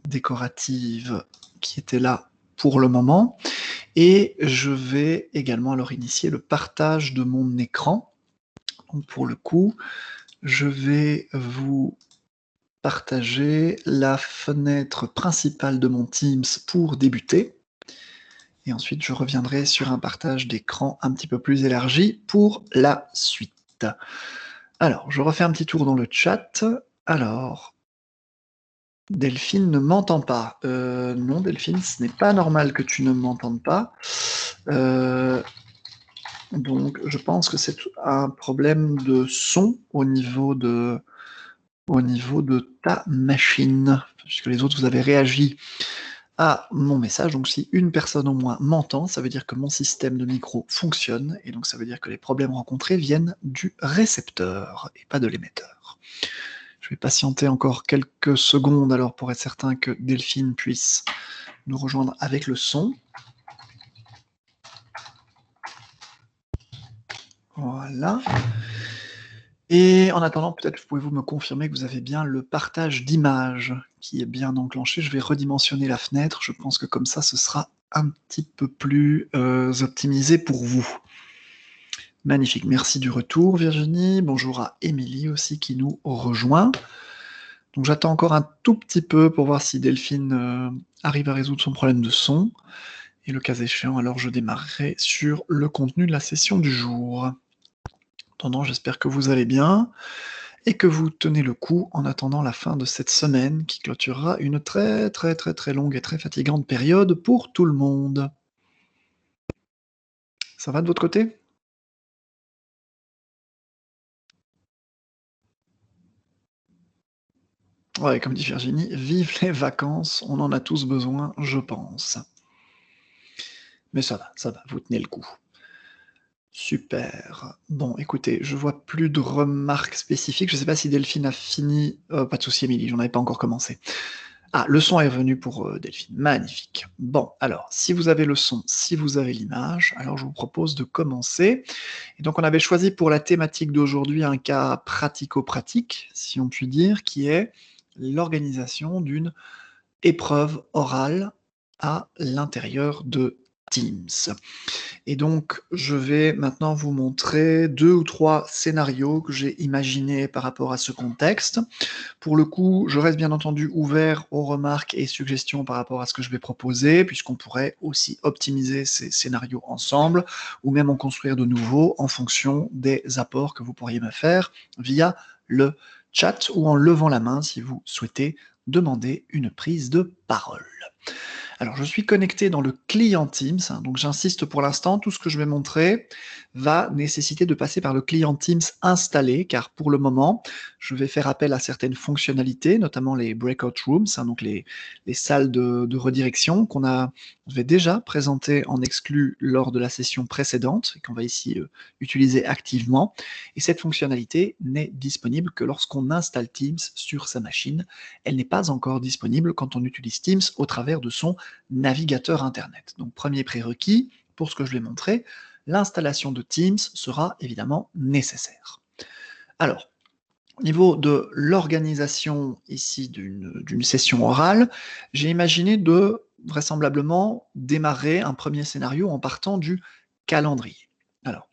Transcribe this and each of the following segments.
décorative qui était là pour le moment. Et je vais également alors initier le partage de mon écran. Donc pour le coup, je vais vous partager la fenêtre principale de mon Teams pour débuter. Et ensuite, je reviendrai sur un partage d'écran un petit peu plus élargi pour la suite. Alors, je refais un petit tour dans le chat. Alors, Delphine ne m'entend pas. Non, Delphine, ce n'est pas normal que tu ne m'entendes pas. Donc, je pense que c'est un problème de son au niveau de ta machine, puisque les autres, vous avez réagi à mon message. Donc, si une personne au moins m'entend, ça veut dire que mon système de micro fonctionne, et donc ça veut dire que les problèmes rencontrés viennent du récepteur et pas de l'émetteur. Je vais patienter encore quelques secondes alors pour être certain que Delphine puisse nous rejoindre avec le son. Voilà. Et en attendant, peut-être pouvez-vous me confirmer que vous avez bien le partage d'image qui est bien enclenché. Je vais redimensionner la fenêtre. Je pense que comme ça, ce sera un petit peu plus optimisé pour vous. Magnifique. Merci du retour, Virginie. Bonjour à Émilie aussi qui nous rejoint. Donc j'attends encore un tout petit peu pour voir si Delphine arrive à résoudre son problème de son. Et le cas échéant, alors je démarrerai sur le contenu de la session du jour. En attendant, j'espère que vous allez bien et que vous tenez le coup en attendant la fin de cette semaine qui clôturera une très longue et très fatigante période pour tout le monde. Ça va de votre côté ? Ouais, comme dit Virginie, vive les vacances, on en a tous besoin, je pense. Mais ça va, vous tenez le coup. Super. Bon, écoutez, je vois plus de remarques spécifiques. Je sais pas si Delphine a fini. Pas de souci, Émilie, j'en avais pas encore commencé. Ah, le son est revenu pour Delphine. Magnifique. Bon, alors, si vous avez le son, si vous avez l'image, alors je vous propose de commencer. Et donc, on avait choisi pour la thématique d'aujourd'hui un cas pratico-pratique, si on peut dire, qui est l'organisation d'une épreuve orale à l'intérieur de Teams. Et donc, je vais maintenant vous montrer 2 ou 3 scénarios que j'ai imaginés par rapport à ce contexte. Pour le coup, je reste bien entendu ouvert aux remarques et suggestions par rapport à ce que je vais proposer, puisqu'on pourrait aussi optimiser ces scénarios ensemble, ou même en construire de nouveaux en fonction des apports que vous pourriez me faire via le chat ou en levant la main si vous souhaitez demander une prise de parole. Alors, je suis connecté dans le client Teams, hein, donc j'insiste pour l'instant, tout ce que je vais montrer va nécessiter de passer par le client Teams installé, car pour le moment, je vais faire appel à certaines fonctionnalités, notamment les breakout rooms, hein, donc les salles de redirection qu'on avait déjà présentées en exclu lors de la session précédente, et qu'on va ici utiliser activement. Et cette fonctionnalité n'est disponible que lorsqu'on installe Teams sur sa machine. Elle n'est pas encore disponible quand on utilise Teams au travers de son navigateur Internet. Donc premier prérequis, pour ce que je vais montrer, l'installation de Teams sera évidemment nécessaire. Alors, au niveau de l'organisation ici d'une session orale, j'ai imaginé de vraisemblablement démarrer un premier scénario en partant du calendrier. Alors,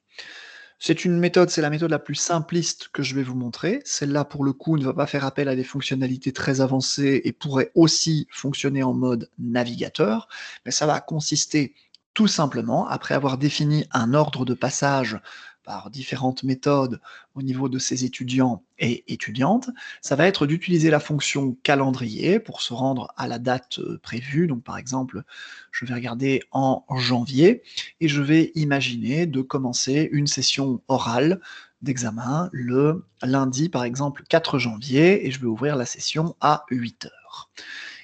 c'est une méthode, c'est la méthode la plus simpliste que je vais vous montrer. Celle-là, pour le coup, ne va pas faire appel à des fonctionnalités très avancées et pourrait aussi fonctionner en mode navigateur, mais ça va consister tout simplement, après avoir défini un ordre de passage par différentes méthodes au niveau de ses étudiants et étudiantes, ça va être d'utiliser la fonction calendrier pour se rendre à la date prévue. Donc par exemple, je vais regarder en janvier, et je vais imaginer de commencer une session orale d'examen le lundi, par exemple 4 janvier, et je vais ouvrir la session à 8 heures.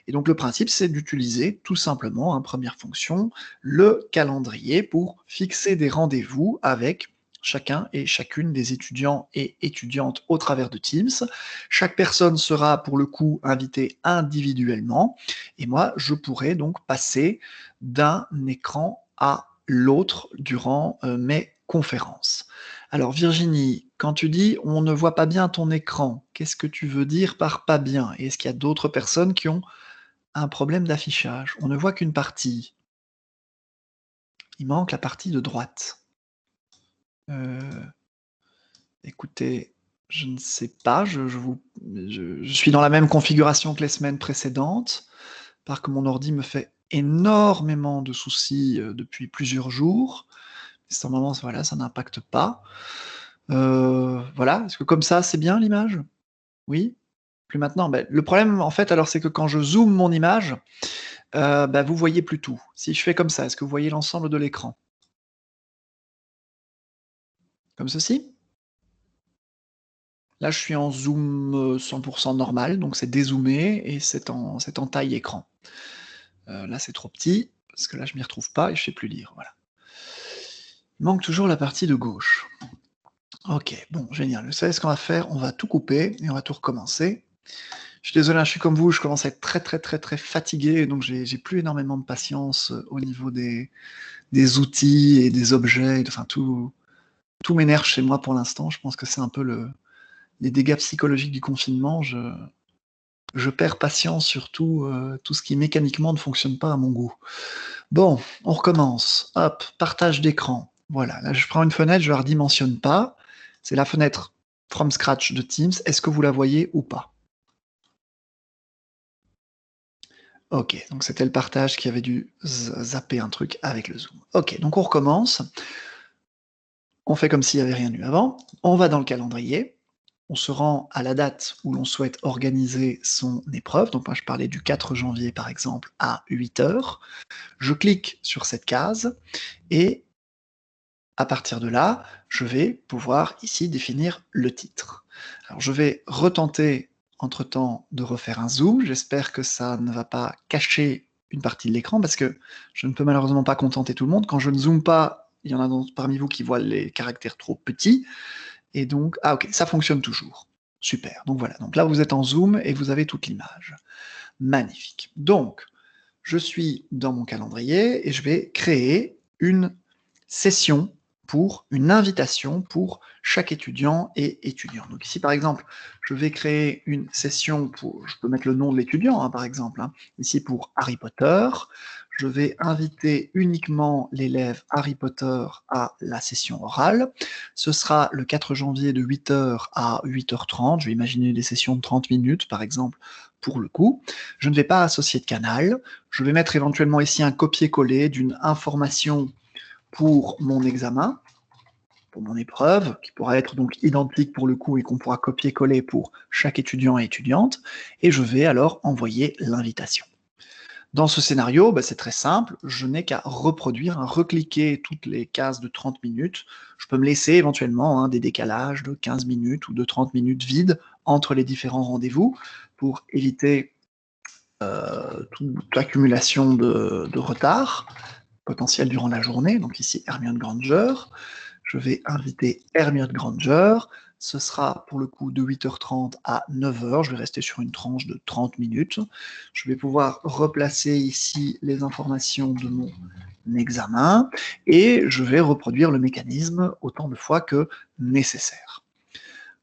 Et donc le principe, c'est d'utiliser tout simplement, en première fonction, le calendrier pour fixer des rendez-vous avec chacun et chacune des étudiants et étudiantes au travers de Teams. Chaque personne sera pour le coup invitée individuellement, et moi je pourrai donc passer d'un écran à l'autre durant mes conférences. Alors Virginie, quand tu dis on ne voit pas bien ton écran, qu'est-ce que tu veux dire par pas bien? Et est-ce qu'il y a d'autres personnes qui ont un problème d'affichage. On ne voit qu'une partie. Il manque la partie de droite. Heu, Écoutez, je ne sais pas, je suis dans la même configuration que les semaines précédentes, parce que mon ordi me fait énormément de soucis, depuis plusieurs jours. Normalement, voilà, ça n'impacte pas. Voilà, est-ce que comme ça, c'est bien l'image? Oui? Plus maintenant? Beh, le problème, en fait, alors, c'est que quand je zoome mon image, bah, vous voyez plus tout. Si je fais comme ça, est-ce que vous voyez l'ensemble de l'écran? Comme ceci? Là, je suis en zoom, 100 normal, donc c'est dézoomé et c'est en taille écran. Là, c'est trop petit, parce que là, je m'y retrouve pas et je sais plus lire, voilà. Il manque toujours la partie de gauche. OK, bon, génial. Vous savez ce qu'on va faire? On va tout couper et on va tout recommencer. Je suis désolé, hein, je suis comme vous, je commence à être très, très, très, très fatigué, donc j'ai plus énormément de patience, au niveau des outils et des objets, enfin tout m'énerve chez moi pour l'instant. Je pense que c'est un peu les dégâts psychologiques du confinement. Je perds patience sur tout ce qui mécaniquement ne fonctionne pas à mon goût. Bon, on recommence. Hop, partage d'écran. Voilà, là je prends une fenêtre, je la redimensionne pas. C'est la fenêtre from scratch de Teams. Est-ce que vous la voyez ou pas? OK, donc c'était le partage qui avait dû zapper un truc avec le zoom. OK, donc on recommence. On fait comme s'il n'y avait rien eu avant. On va dans le calendrier. On se rend à la date où l'on souhaite organiser son épreuve. Donc moi je parlais du 4 janvier par exemple à 8 heures. Je clique sur cette case et à partir de là, je vais pouvoir ici définir le titre. Alors je vais retenter entre-temps de refaire un zoom. J'espère que ça ne va pas cacher une partie de l'écran parce que je ne peux malheureusement pas contenter tout le monde. Quand je ne zoome pas, il y en a parmi vous qui voient les caractères trop petits. Et donc, ah ok, ça fonctionne toujours. Super. Donc voilà. Donc là, vous êtes en zoom et vous avez toute l'image. Magnifique. Donc, je suis dans mon calendrier et je vais créer une session pour une invitation pour chaque étudiant et étudiant. Donc ici, par exemple, je vais créer une session pour, je peux mettre le nom de l'étudiant, hein, par exemple, hein, ici pour Harry Potter. Je vais inviter uniquement l'élève Harry Potter à la session orale. Ce sera le 4 janvier de 8 heures à 8 h 30. Je vais imaginer des sessions de 30 minutes, par exemple, pour le coup. Je ne vais pas associer de canal. Je vais mettre éventuellement ici un copier-coller d'une information pour mon examen, pour mon épreuve, qui pourra être donc identique pour le coup et qu'on pourra copier-coller pour chaque étudiant et étudiante, et je vais alors envoyer l'invitation. Dans ce scénario, bah, c'est très simple, je n'ai qu'à reproduire, hein, recliquer toutes les cases de 30 minutes. Je peux me laisser éventuellement, hein, des décalages de 15 minutes ou de 30 minutes vides entre les différents rendez-vous pour éviter toute accumulation de retard potentiel durant la journée. Donc ici, Hermione Granger. Je vais inviter Hermione Granger. Ce sera pour le coup de 8 h 30 à 9 h. Je vais rester sur une tranche de 30 minutes. Je vais pouvoir replacer ici les informations de mon examen et je vais reproduire le mécanisme autant de fois que nécessaire.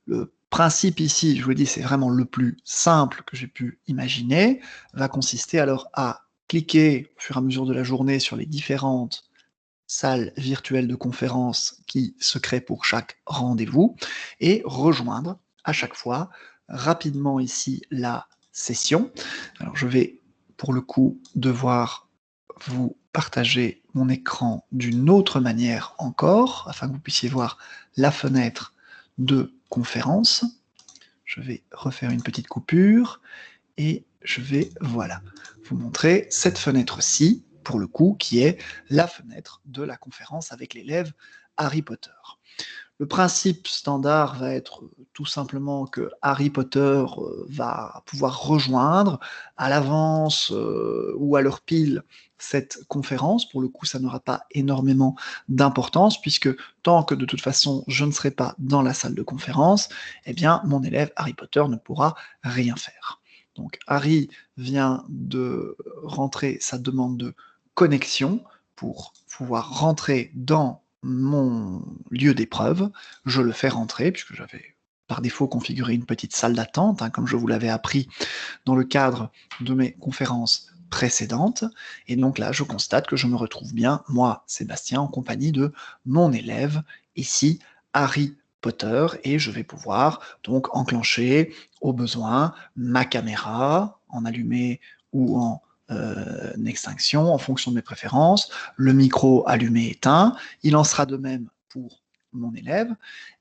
Le principe ici, je vous l'ai dit, c'est vraiment le plus simple que j'ai pu imaginer, va consister alors à cliquer au fur et à mesure de la journée sur les différentes salles virtuelles de conférence qui se créent pour chaque rendez-vous et rejoindre à chaque fois rapidement ici la session. Alors je vais pour le coup devoir vous partager mon écran d'une autre manière encore afin que vous puissiez voir la fenêtre de conférence. Je vais refaire une petite coupure et je vais, voilà, vous montrer cette fenêtre-ci, pour le coup, qui est la fenêtre de la conférence avec l'élève Harry Potter. Le principe standard va être tout simplement que Harry Potter va pouvoir rejoindre à l'avance ou à l'heure pile cette conférence. Pour le coup, ça n'aura pas énormément d'importance puisque tant que de toute façon je ne serai pas dans la salle de conférence, eh bien mon élève Harry Potter ne pourra rien faire. Donc Harry vient de rentrer sa demande de connexion pour pouvoir rentrer dans mon lieu d'épreuve, je le fais rentrer puisque j'avais par défaut configurer une petite salle d'attente, hein, comme je vous l'avais appris dans le cadre de mes conférences précédentes. Et donc là, je constate que je me retrouve bien, moi, Sébastien, en compagnie de mon élève, ici, Harry Potter, et je vais pouvoir donc enclencher au besoin ma caméra, en allumé ou en extinction, en fonction de mes préférences, le micro allumé éteint. Il en sera de même pour mon élève.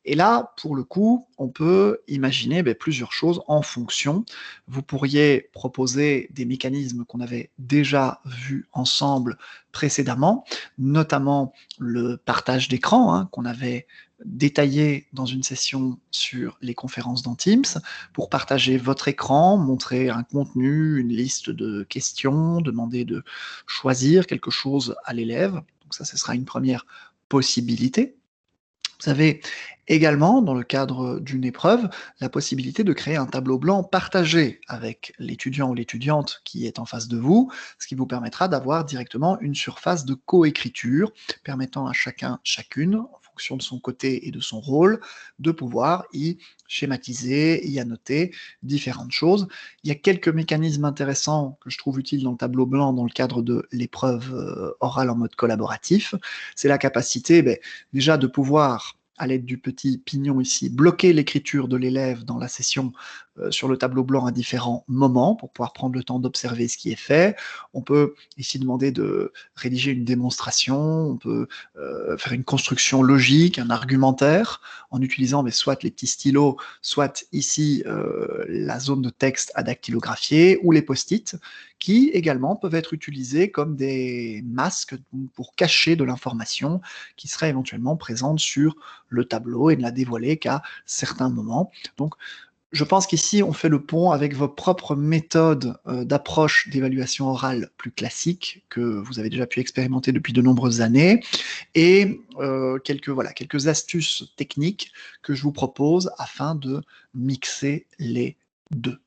Et là, pour le coup, on peut imaginer plusieurs choses en fonction. Vous pourriez proposer des mécanismes qu'on avait déjà vus ensemble précédemment, notamment le partage d'écran, hein, qu'on avait détaillé dans une session sur les conférences dans Teams, pour partager votre écran, montrer un contenu, une liste de questions, demander de choisir quelque chose à l'élève. Donc ça, ce sera une première possibilité. Vous avez également, dans le cadre d'une épreuve, la possibilité de créer un tableau blanc partagé avec l'étudiant ou l'étudiante qui est en face de vous, ce qui vous permettra d'avoir directement une surface de coécriture, permettant à chacun, chacune, en fonction de son côté et de son rôle, de pouvoir y schématiser, y annoter différentes choses. Il y a quelques mécanismes intéressants que je trouve utiles dans le tableau blanc dans le cadre de l'épreuve orale en mode collaboratif. C'est la capacité déjà de pouvoir, à l'aide du petit pignon ici, bloquer l'écriture de l'élève dans la session sur le tableau blanc à différents moments pour pouvoir prendre le temps d'observer ce qui est fait. On peut ici demander de rédiger une démonstration, on peut faire une construction logique, un argumentaire, en utilisant soit les petits stylos, soit ici la zone de texte à dactylographier ou les post-it, qui également peuvent être utilisés comme des masques pour cacher de l'information qui serait éventuellement présente sur le tableau et ne la dévoiler qu'à certains moments. Donc, je pense qu'ici, on fait le pont avec vos propres méthodes d'approche d'évaluation orale plus classiques que vous avez déjà pu expérimenter depuis de nombreuses années et quelques astuces techniques que je vous propose afin de mixer les deux.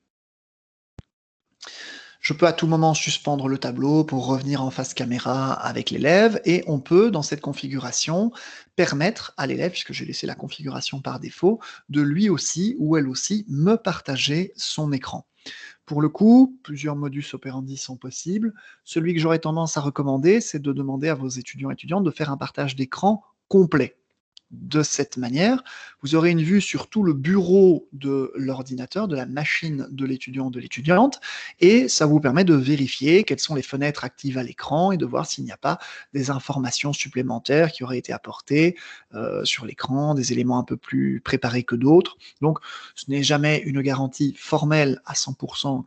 Je peux à tout moment suspendre le tableau pour revenir en face caméra avec l'élève et on peut, dans cette configuration, permettre à l'élève, puisque j'ai laissé la configuration par défaut, de lui aussi ou elle aussi me partager son écran. Pour le coup, plusieurs modus operandi sont possibles. Celui que j'aurais tendance à recommander, c'est de demander à vos étudiants et étudiantes de faire un partage d'écran complet. De cette manière, vous aurez une vue sur tout le bureau de l'ordinateur, de la machine de l'étudiant ou de l'étudiante, et ça vous permet de vérifier quelles sont les fenêtres actives à l'écran et de voir s'il n'y a pas des informations supplémentaires qui auraient été apportées sur l'écran, des éléments un peu plus préparés que d'autres. Donc, ce n'est jamais une garantie formelle à 100%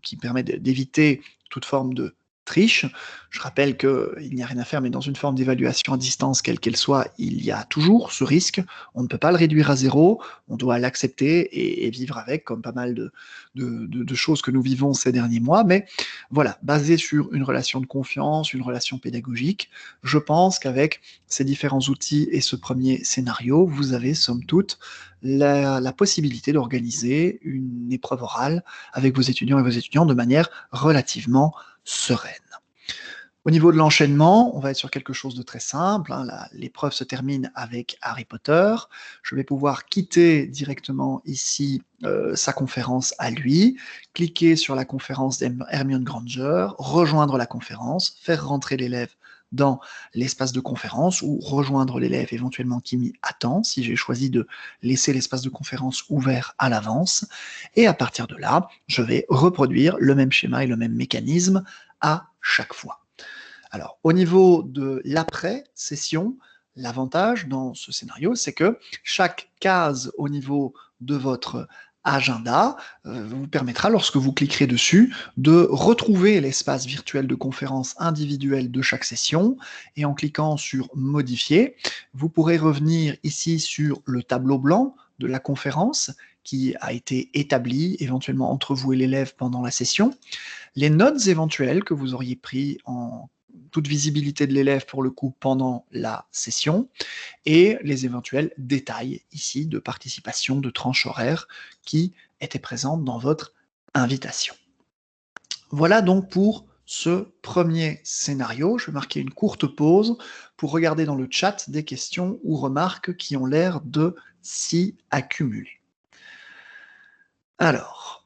qui permet d'éviter toute forme de triche. Je rappelle qu'il n'y a rien à faire, mais dans une forme d'évaluation à distance, quelle qu'elle soit, il y a toujours ce risque. On ne peut pas le réduire à zéro, on doit l'accepter et vivre avec, comme pas mal de choses que nous vivons ces derniers mois. Mais voilà, basé sur une relation de confiance, une relation pédagogique, je pense qu'avec ces différents outils et ce premier scénario, vous avez, somme toute, la possibilité d'organiser une épreuve orale avec vos étudiants et vos étudiantes de manière relativement sereine. Au niveau de l'enchaînement, on va être sur quelque chose de très simple. L'épreuve se termine avec Harry Potter. Je vais pouvoir quitter directement ici sa conférence à lui, cliquer sur la conférence d'Hermione Granger, rejoindre la conférence, faire rentrer l'élève dans l'espace de conférence ou rejoindre l'élève éventuellement qui m'y attend si j'ai choisi de laisser l'espace de conférence ouvert à l'avance. Et à partir de là, je vais reproduire le même schéma et le même mécanisme à chaque fois. Alors, au niveau de l'après-session, l'avantage dans ce scénario, c'est que chaque case au niveau de votre agenda vous permettra, lorsque vous cliquerez dessus, de retrouver l'espace virtuel de conférence individuel de chaque session, et en cliquant sur Modifier, vous pourrez revenir ici sur le tableau blanc de la conférence qui a été établi éventuellement entre vous et l'élève pendant la session, les notes éventuelles que vous auriez prises en toute visibilité de l'élève pour le coup pendant la session, et les éventuels détails ici de participation, de tranche horaire qui étaient présentes dans votre invitation. Voilà donc pour ce premier scénario. Je vais marquer une courte pause pour regarder dans le chat des questions ou remarques qui ont l'air de s'y accumuler. Alors,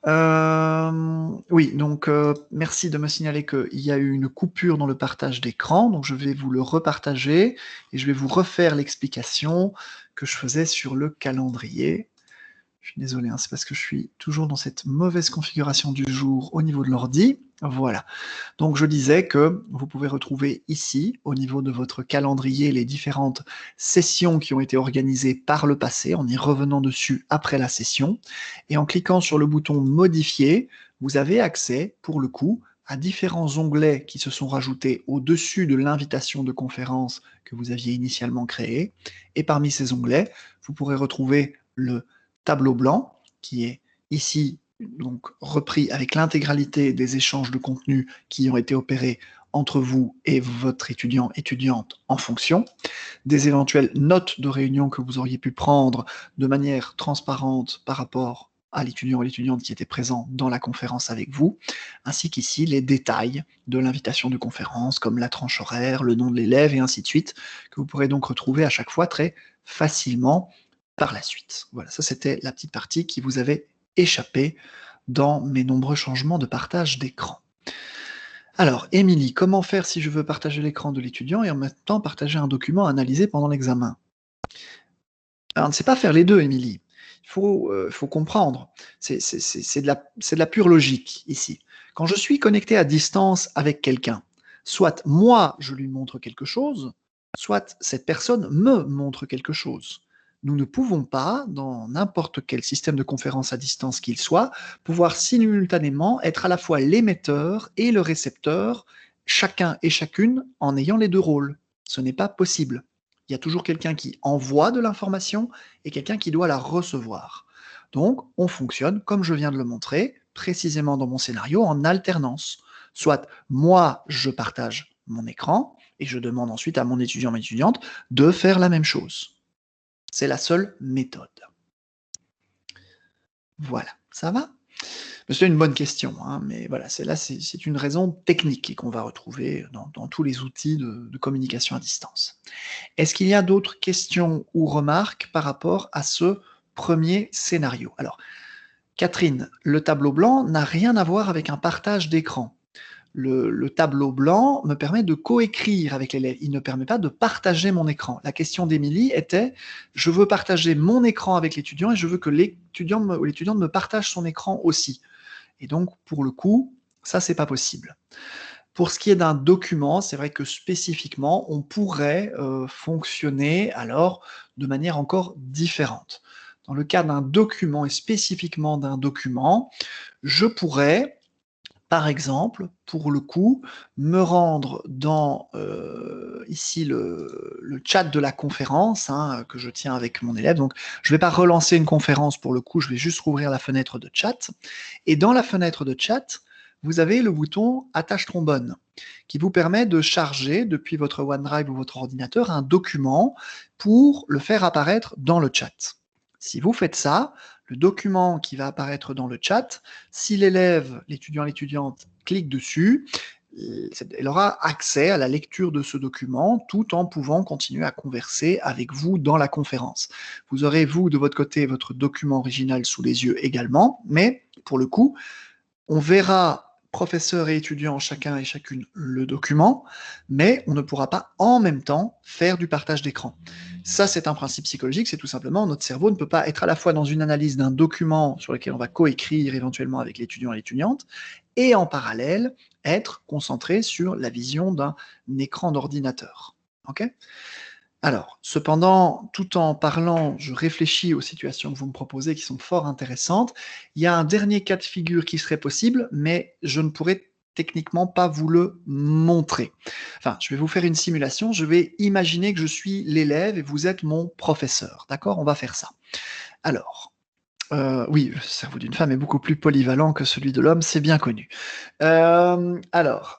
oui, donc merci de me signaler qu'il y a eu une coupure dans le partage d'écran, donc je vais vous le repartager et je vais vous refaire l'explication que je faisais sur le calendrier. Je suis désolé, hein, c'est parce que je suis toujours dans cette mauvaise configuration du jour au niveau de l'ordi. Voilà. Donc je disais que vous pouvez retrouver ici, au niveau de votre calendrier, les différentes sessions qui ont été organisées par le passé, en y revenant dessus après la session. Et en cliquant sur le bouton Modifier, vous avez accès, pour le coup, à différents onglets qui se sont rajoutés au-dessus de l'invitation de conférence que vous aviez initialement créée. Et parmi ces onglets, vous pourrez retrouver le tableau blanc, qui est ici donc repris avec l'intégralité des échanges de contenu qui ont été opérés entre vous et votre étudiant, étudiante en fonction, des éventuelles notes de réunion que vous auriez pu prendre de manière transparente par rapport à l'étudiant ou l'étudiante qui était présent dans la conférence avec vous, ainsi qu'ici les détails de l'invitation de conférence, comme la tranche horaire, le nom de l'élève et ainsi de suite, que vous pourrez donc retrouver à chaque fois très facilement par la suite. Voilà, ça c'était la petite partie qui vous avait échappé dans mes nombreux changements de partage d'écran. Alors, Émilie, comment faire si je veux partager l'écran de l'étudiant et en même temps partager un document analysé pendant l'examen? Alors, on ne sait pas faire les deux, Émilie. Il faut comprendre. C'est de la pure logique ici. Quand je suis connecté à distance avec quelqu'un, soit moi je lui montre quelque chose, soit cette personne me montre quelque chose. Nous ne pouvons pas, dans n'importe quel système de conférence à distance qu'il soit, pouvoir simultanément être à la fois l'émetteur et le récepteur, chacun et chacune en ayant les deux rôles. Ce n'est pas possible. Il y a toujours quelqu'un qui envoie de l'information et quelqu'un qui doit la recevoir. Donc, on fonctionne, comme je viens de le montrer, précisément dans mon scénario, en alternance. Soit moi, je partage mon écran et je demande ensuite à mon étudiant, ma étudiante, de faire la même chose. C'est la seule méthode. Voilà, ça va? C'est une bonne question, hein, mais voilà, c'est une raison technique et qu'on va retrouver dans tous les outils de communication à distance. Est-ce qu'il y a d'autres questions ou remarques par rapport à ce premier scénario? Alors, Catherine, le tableau blanc n'a rien à voir avec un partage d'écran. Le tableau blanc me permet de coécrire avec l'élève. Il ne permet pas de partager mon écran. La question d'Émilie était, je veux partager mon écran avec l'étudiant et je veux que l'étudiant ou l'étudiante me partage son écran aussi. Et donc, pour le coup, ça, c'est pas possible. Pour ce qui est d'un document, c'est vrai que spécifiquement, on pourrait fonctionner alors de manière encore différente. Dans le cas d'un document et spécifiquement d'un document, je pourrais, par exemple, pour le coup, me rendre dans ici le chat de la conférence hein, que je tiens avec mon élève. Donc, je ne vais pas relancer une conférence pour le coup, je vais juste rouvrir la fenêtre de chat. Et dans la fenêtre de chat, vous avez le bouton Attache trombone qui vous permet de charger depuis votre OneDrive ou votre ordinateur un document pour le faire apparaître dans le chat. Si vous faites ça, le document qui va apparaître dans le chat, si l'élève, l'étudiant, l'étudiante clique dessus, elle aura accès à la lecture de ce document tout en pouvant continuer à converser avec vous dans la conférence. Vous aurez, vous, de votre côté, votre document original sous les yeux également, mais pour le coup, on verra professeur et étudiant chacun et chacune le document, mais on ne pourra pas en même temps faire du partage d'écran. Ça, c'est un principe psychologique, c'est tout simplement notre cerveau ne peut pas être à la fois dans une analyse d'un document sur lequel on va coécrire éventuellement avec l'étudiant et l'étudiante, et en parallèle être concentré sur la vision d'un écran d'ordinateur. Ok? Alors, cependant, tout en parlant, je réfléchis aux situations que vous me proposez qui sont fort intéressantes. Il y a un dernier cas de figure qui serait possible, mais je ne pourrais techniquement pas vous le montrer. Enfin, je vais vous faire une simulation. Je vais imaginer que je suis l'élève et vous êtes mon professeur. D'accord? On va faire ça. Alors, oui, le cerveau d'une femme est beaucoup plus polyvalent que celui de l'homme, c'est bien connu. Dans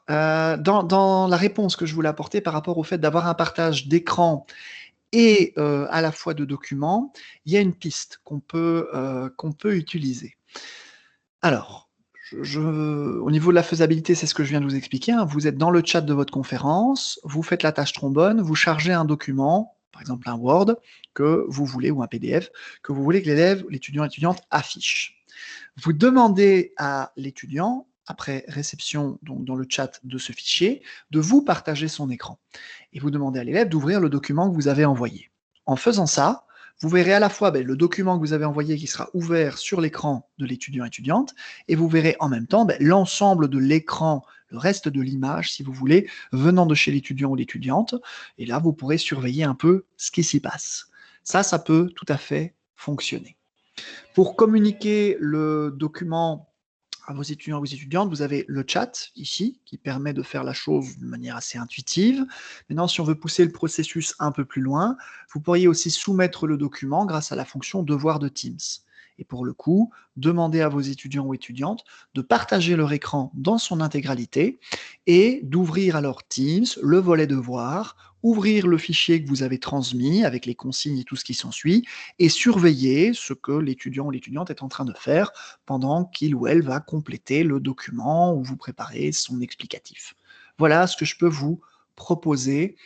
la réponse que je voulais apporter par rapport au fait d'avoir un partage d'écran et à la fois de documents, il y a une piste qu'on peut utiliser. Alors, Au niveau de la faisabilité, c'est ce que je viens de vous expliquer, hein. Vous êtes dans le chat de votre conférence, vous faites la tâche trombone, vous chargez un document, par exemple un Word, que vous voulez, ou un PDF, que vous voulez que l'élève, l'étudiant, l'étudiante affiche. Vous demandez à l'étudiant, après réception donc dans le chat de ce fichier, de vous partager son écran. Et vous demandez à l'élève d'ouvrir le document que vous avez envoyé. En faisant ça, vous verrez à la fois le document que vous avez envoyé qui sera ouvert sur l'écran de l'étudiant-étudiante, et vous verrez en même temps l'ensemble de l'écran, le reste de l'image, si vous voulez, venant de chez l'étudiant ou l'étudiante, et là, vous pourrez surveiller un peu ce qui s'y passe. Ça peut tout à fait fonctionner. Pour communiquer le document à vos étudiants et vos étudiantes, vous avez le chat ici, qui permet de faire la chose de manière assez intuitive. Maintenant, si on veut pousser le processus un peu plus loin, vous pourriez aussi soumettre le document grâce à la fonction devoir de Teams. Et pour le coup, demandez à vos étudiants ou étudiantes de partager leur écran dans son intégralité et d'ouvrir alors Teams, le volet devoir, ouvrir le fichier que vous avez transmis avec les consignes et tout ce qui s'ensuit, et surveiller ce que l'étudiant ou l'étudiante est en train de faire pendant qu'il ou elle va compléter le document ou vous préparer son explicatif. Voilà ce que je peux vous proposer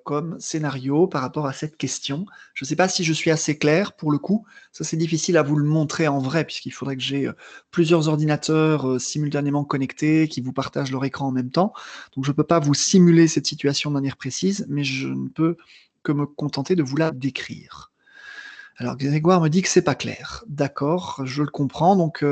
comme scénario par rapport à cette question. Je ne sais pas si je suis assez clair pour le coup. Ça, c'est difficile à vous le montrer en vrai, puisqu'il faudrait que j'ai plusieurs ordinateurs simultanément connectés qui vous partagent leur écran en même temps. Donc, je ne peux pas vous simuler cette situation de manière précise, mais je ne peux que me contenter de vous la décrire. Alors, Grégoire me dit que c'est pas clair. D'accord, je le comprends. Donc,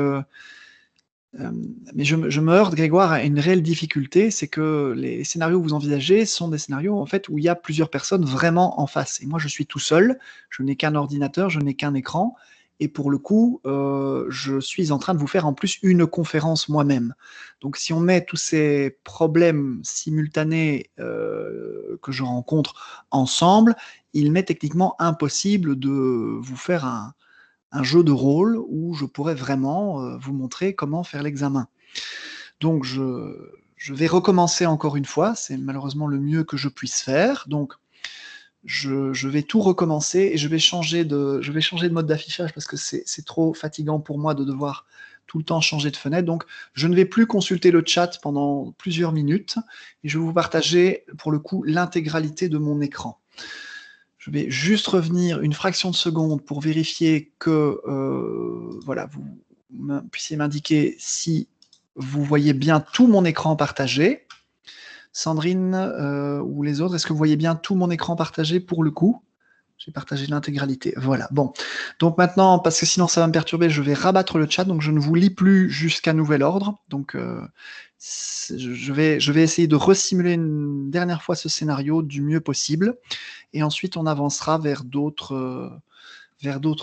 mais je me heurte, Grégoire, à une réelle difficulté, c'est que les scénarios que vous envisagez sont des scénarios en fait où il y a plusieurs personnes vraiment en face. Et moi, je suis tout seul, je n'ai qu'un ordinateur, je n'ai qu'un écran, et pour le coup, je suis en train de vous faire en plus une conférence moi-même. Donc, si on met tous ces problèmes simultanés que je rencontre ensemble, il m'est techniquement impossible de vous faire un jeu de rôle où je pourrais vraiment vous montrer comment faire l'examen. Donc je vais recommencer encore une fois, c'est malheureusement le mieux que je puisse faire. Donc je vais tout recommencer et je vais changer de mode d'affichage parce que c'est trop fatigant pour moi de devoir tout le temps changer de fenêtre. Donc je ne vais plus consulter le chat pendant plusieurs minutes et je vais vous partager pour le coup l'intégralité de mon écran. Je vais juste revenir une fraction de seconde pour vérifier que voilà, vous puissiez m'indiquer si vous voyez bien tout mon écran partagé. Sandrine ou les autres, est-ce que vous voyez bien tout mon écran partagé pour le coup? J'ai partagé l'intégralité. Voilà, bon. Donc maintenant, parce que sinon ça va me perturber, je vais rabattre le chat, donc je ne vous lis plus jusqu'à nouvel ordre. Donc je vais essayer de resimuler une dernière fois ce scénario du mieux possible. Et ensuite, on avancera vers d'autres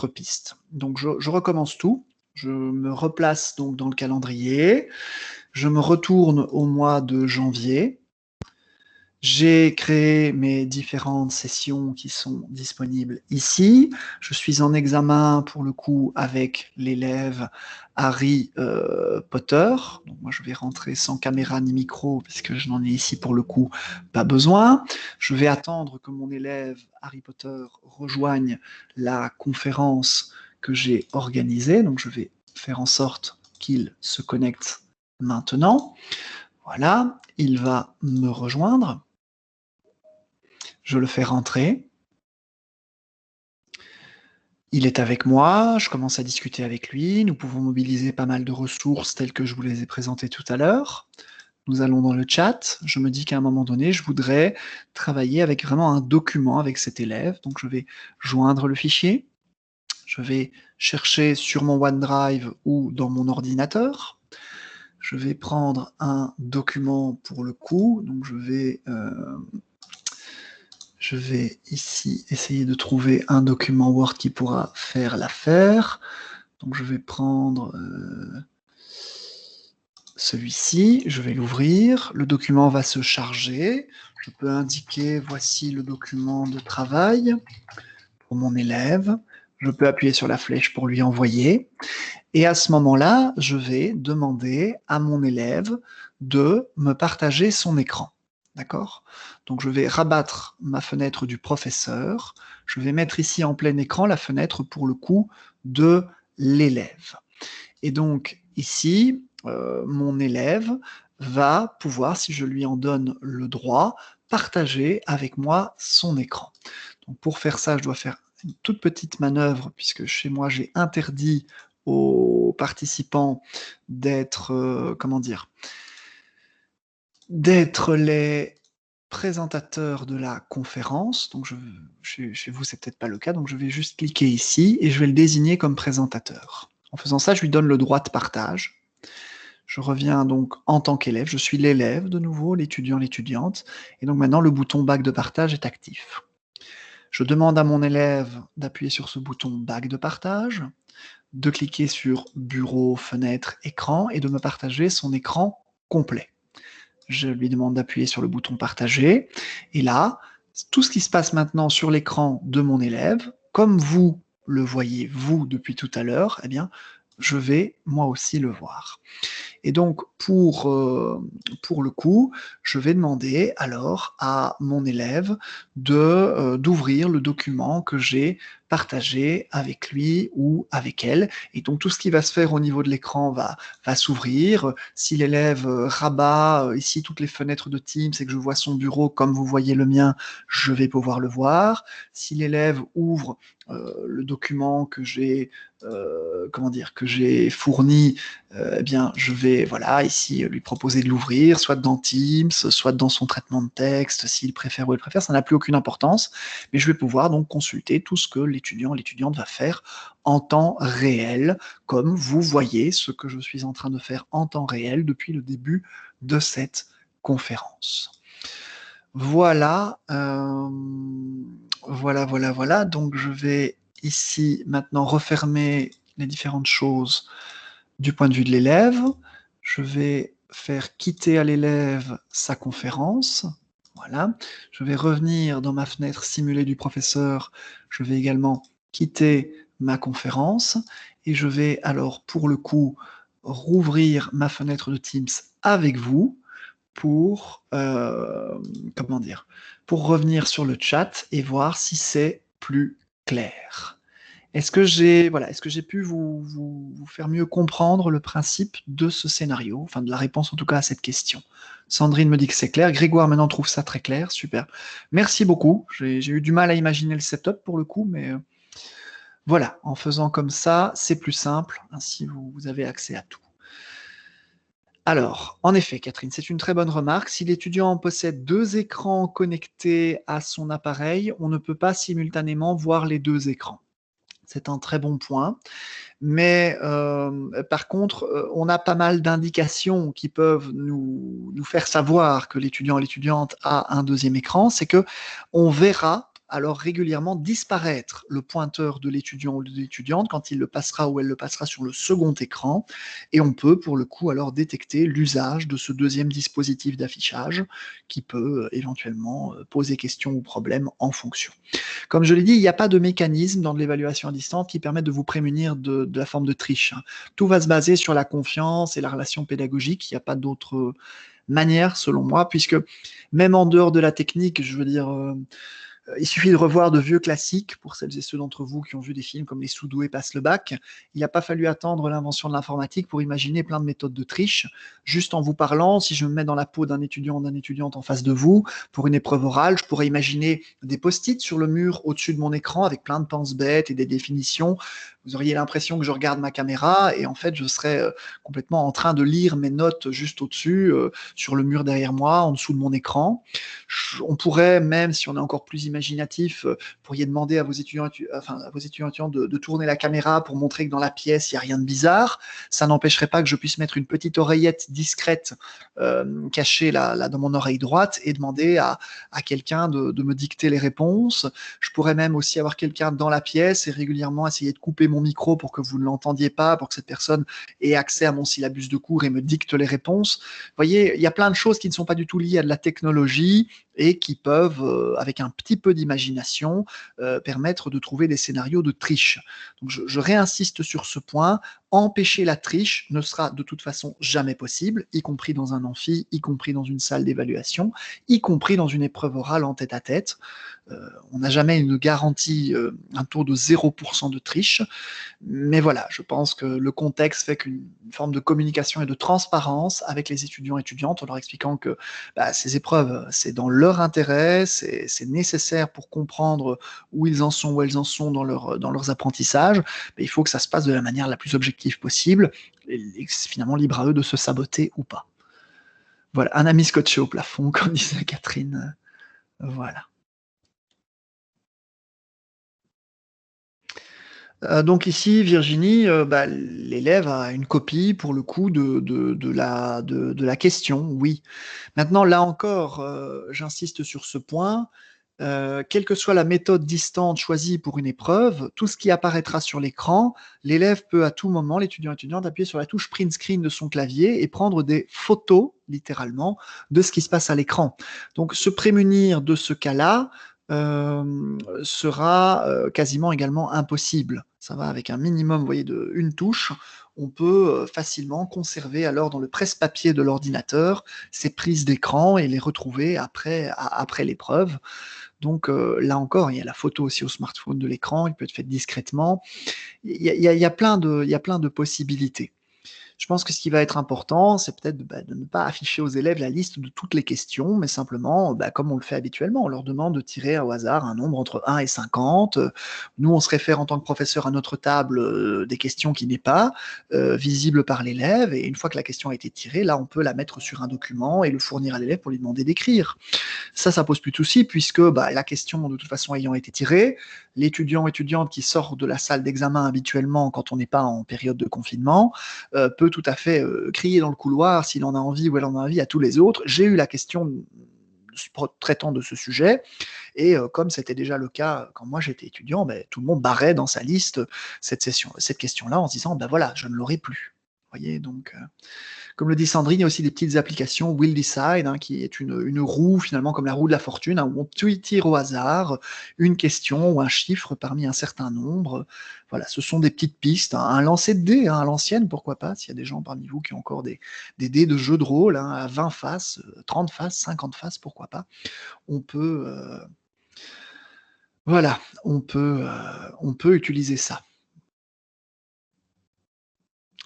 pistes. Donc je recommence tout. Je me replace donc dans le calendrier. Je me retourne au mois de janvier. J'ai créé mes différentes sessions qui sont disponibles ici. Je suis en examen pour le coup avec l'élève Harry Potter. Donc moi je vais rentrer sans caméra ni micro puisque je n'en ai ici pour le coup pas besoin. Je vais attendre que mon élève Harry Potter rejoigne la conférence que j'ai organisée. Donc je vais faire en sorte qu'il se connecte maintenant. Voilà, il va me rejoindre. Je le fais rentrer. Il est avec moi, je commence à discuter avec lui, nous pouvons mobiliser pas mal de ressources telles que je vous les ai présentées tout à l'heure. Nous allons dans le chat, je me dis qu'à un moment donné, je voudrais travailler avec vraiment un document avec cet élève, donc je vais joindre le fichier, je vais chercher sur mon OneDrive ou dans mon ordinateur, je vais prendre un document pour le coup, donc je vais ici essayer de trouver un document Word qui pourra faire l'affaire. Donc je vais prendre celui-ci, je vais l'ouvrir, le document va se charger, je peux indiquer voici le document de travail pour mon élève, je peux appuyer sur la flèche pour lui envoyer, et à ce moment-là, je vais demander à mon élève de me partager son écran. D'accord? Donc je vais rabattre ma fenêtre du professeur, je vais mettre ici en plein écran la fenêtre pour le coup de l'élève. Et donc ici, mon élève va pouvoir, si je lui en donne le droit, partager avec moi son écran. Donc pour faire ça, je dois faire une toute petite manœuvre, puisque chez moi, j'ai interdit aux participants d'être, comment dire, d'être les présentateurs de la conférence. Donc chez vous, c'est peut-être pas le cas, donc je vais juste cliquer ici et je vais le désigner comme présentateur. En faisant ça, je lui donne le droit de partage. Je reviens donc en tant qu'élève, je suis l'élève de nouveau, l'étudiant, l'étudiante, et donc maintenant le bouton bac de partage est actif. Je demande à mon élève d'appuyer sur ce bouton bac de partage, de cliquer sur bureau, fenêtre, écran et de me partager son écran complet. Je lui demande d'appuyer sur le bouton partager, et là, tout ce qui se passe maintenant sur l'écran de mon élève, comme vous le voyez vous depuis tout à l'heure, eh bien, je vais moi aussi le voir. Et donc, pour le coup, je vais demander alors à mon élève d'ouvrir le document que j'ai partagé avec lui ou avec elle. Et donc, tout ce qui va se faire au niveau de l'écran va s'ouvrir. Si l'élève rabat ici toutes les fenêtres de Teams et que je vois son bureau comme vous voyez le mien, je vais pouvoir le voir. Si l'élève ouvre le document que j'ai que j'ai fourni, eh bien, je vais, voilà, ici, lui proposer de l'ouvrir, soit dans Teams, soit dans son traitement de texte, s'il préfère ou elle préfère, ça n'a plus aucune importance, mais je vais pouvoir donc consulter tout ce que l'étudiant, l'étudiante va faire en temps réel, comme vous voyez ce que je suis en train de faire en temps réel depuis le début de cette conférence. Voilà, voilà. Donc je vais ici maintenant refermer les différentes choses du point de vue de l'élève. Je vais faire quitter à l'élève sa conférence. Voilà. Je vais revenir dans ma fenêtre simulée du professeur. Je vais également quitter ma conférence et je vais alors pour le coup rouvrir ma fenêtre de Teams avec vous pour, pour revenir sur le chat et voir si c'est plus clair. Est-ce que j'ai pu vous faire mieux comprendre le principe de ce scénario, enfin de la réponse en tout cas à cette question? Sandrine me dit que c'est clair. Grégoire maintenant trouve ça très clair. Super. Merci beaucoup. J'ai eu du mal à imaginer le setup pour le coup, mais voilà, en faisant comme ça, c'est plus simple. Ainsi, vous avez accès à tout. Alors, en effet, Catherine, c'est une très bonne remarque. Si l'étudiant possède deux écrans connectés à son appareil, on ne peut pas simultanément voir les deux écrans. C'est un très bon point. Mais par contre, on a pas mal d'indications qui peuvent nous faire savoir que l'étudiant ou l'étudiante a un deuxième écran. C'est que on verra alors régulièrement disparaître le pointeur de l'étudiant ou de l'étudiante quand il le passera ou elle le passera sur le second écran, et on peut pour le coup alors détecter l'usage de ce deuxième dispositif d'affichage qui peut éventuellement poser question ou problème en fonction. Comme je l'ai dit, il n'y a pas de mécanisme dans de l'évaluation à distance qui permette de vous prémunir de la forme de triche. Tout va se baser sur la confiance et la relation pédagogique. Il n'y a pas d'autre manière, selon moi, puisque même en dehors de la technique, je veux dire, il suffit de revoir de vieux classiques, pour celles et ceux d'entre vous qui ont vu des films comme Les Sous-doués passent le bac. Il n'a pas fallu attendre l'invention de l'informatique pour imaginer plein de méthodes de triche. Juste en vous parlant, si je me mets dans la peau d'un étudiant ou d'une étudiante en face de vous, pour une épreuve orale, je pourrais imaginer des post-it sur le mur au-dessus de mon écran avec plein de pense-bêtes et des définitions. Vous auriez l'impression que je regarde ma caméra et en fait, je serais complètement en train de lire mes notes juste au-dessus, sur le mur derrière moi, en dessous de mon écran. On pourrait, même si on est encore plus imaginatif, pourriez demander à vos étudiants, de tourner la caméra pour montrer que dans la pièce, il n'y a rien de bizarre. Ça n'empêcherait pas que je puisse mettre une petite oreillette discrète cachée là dans mon oreille droite et demander à quelqu'un de me dicter les réponses. Je pourrais même aussi avoir quelqu'un dans la pièce et régulièrement essayer de couper mon micro pour que vous ne l'entendiez pas, pour que cette personne ait accès à mon syllabus de cours et me dicte les réponses. Vous voyez, il y a plein de choses qui ne sont pas du tout liées à de la technologie et qui peuvent, avec un petit peu d'imagination, permettre de trouver des scénarios de triche. Donc je réinsiste sur ce point. empêcher la triche ne sera de toute façon jamais possible, y compris dans un amphi, y compris dans une salle d'évaluation, y compris dans une épreuve orale en tête-à-tête. On n'a jamais une garantie, un taux de 0% de triche, mais voilà, je pense que le contexte fait qu'une forme de communication et de transparence avec les étudiants et étudiantes, en leur expliquant que ces épreuves, c'est dans leur intérêt, c'est nécessaire pour comprendre où ils en sont, où elles en sont dans leurs apprentissages, mais il faut que ça se passe de la manière la plus objective possible, et c'est finalement libre à eux de se saboter ou pas. Voilà, un ami scotché au plafond, comme disait Catherine. Voilà. Donc ici, Virginie, l'élève a une copie pour le coup de la question, oui. Maintenant, là encore, j'insiste sur ce point, quelle que soit la méthode distante choisie pour une épreuve, tout ce qui apparaîtra sur l'écran, l'élève peut à tout moment, l'étudiant étudiante, appuyer sur la touche print screen de son clavier et prendre des photos, littéralement, de ce qui se passe à l'écran. Donc se prémunir de ce cas-là, sera quasiment également impossible. Ça va avec un minimum, vous voyez, de une touche, on peut facilement conserver alors dans le presse-papier de l'ordinateur ces prises d'écran et les retrouver après l'épreuve. Donc là encore, il y a la photo aussi au smartphone de l'écran, il peut être fait discrètement. Il y a plein de possibilités. Je pense que ce qui va être important, c'est peut-être de ne pas afficher aux élèves la liste de toutes les questions, mais simplement, comme on le fait habituellement, on leur demande de tirer au hasard un nombre entre 1 et 50. Nous, on se réfère en tant que professeur à notre table des questions qui n'est pas visible par l'élève, et une fois que la question a été tirée, là, on peut la mettre sur un document et le fournir à l'élève pour lui demander d'écrire. Ça pose plus de soucis puisque la question, de toute façon, ayant été tirée, l'étudiant étudiante qui sort de la salle d'examen habituellement quand on n'est pas en période de confinement peut tout à fait crier dans le couloir s'il en a envie ou elle en a envie à tous les autres. J'ai eu la question traitant de ce sujet, et comme c'était déjà le cas quand moi j'étais étudiant, tout le monde barrait dans sa liste cette question-là en se disant voilà, je ne l'aurai plus. Vous voyez, donc comme le dit Sandrine, il y a aussi des petites applications Will Decide, qui est une roue, finalement, comme la roue de la fortune, où on tire au hasard une question ou un chiffre parmi un certain nombre. Voilà, ce sont des petites pistes, un lancer de dés, à l'ancienne, pourquoi pas, s'il y a des gens parmi vous qui ont encore des dés de jeu de rôle, à 20 faces, 30 faces, 50 faces, pourquoi pas. On peut, voilà, on peut utiliser ça.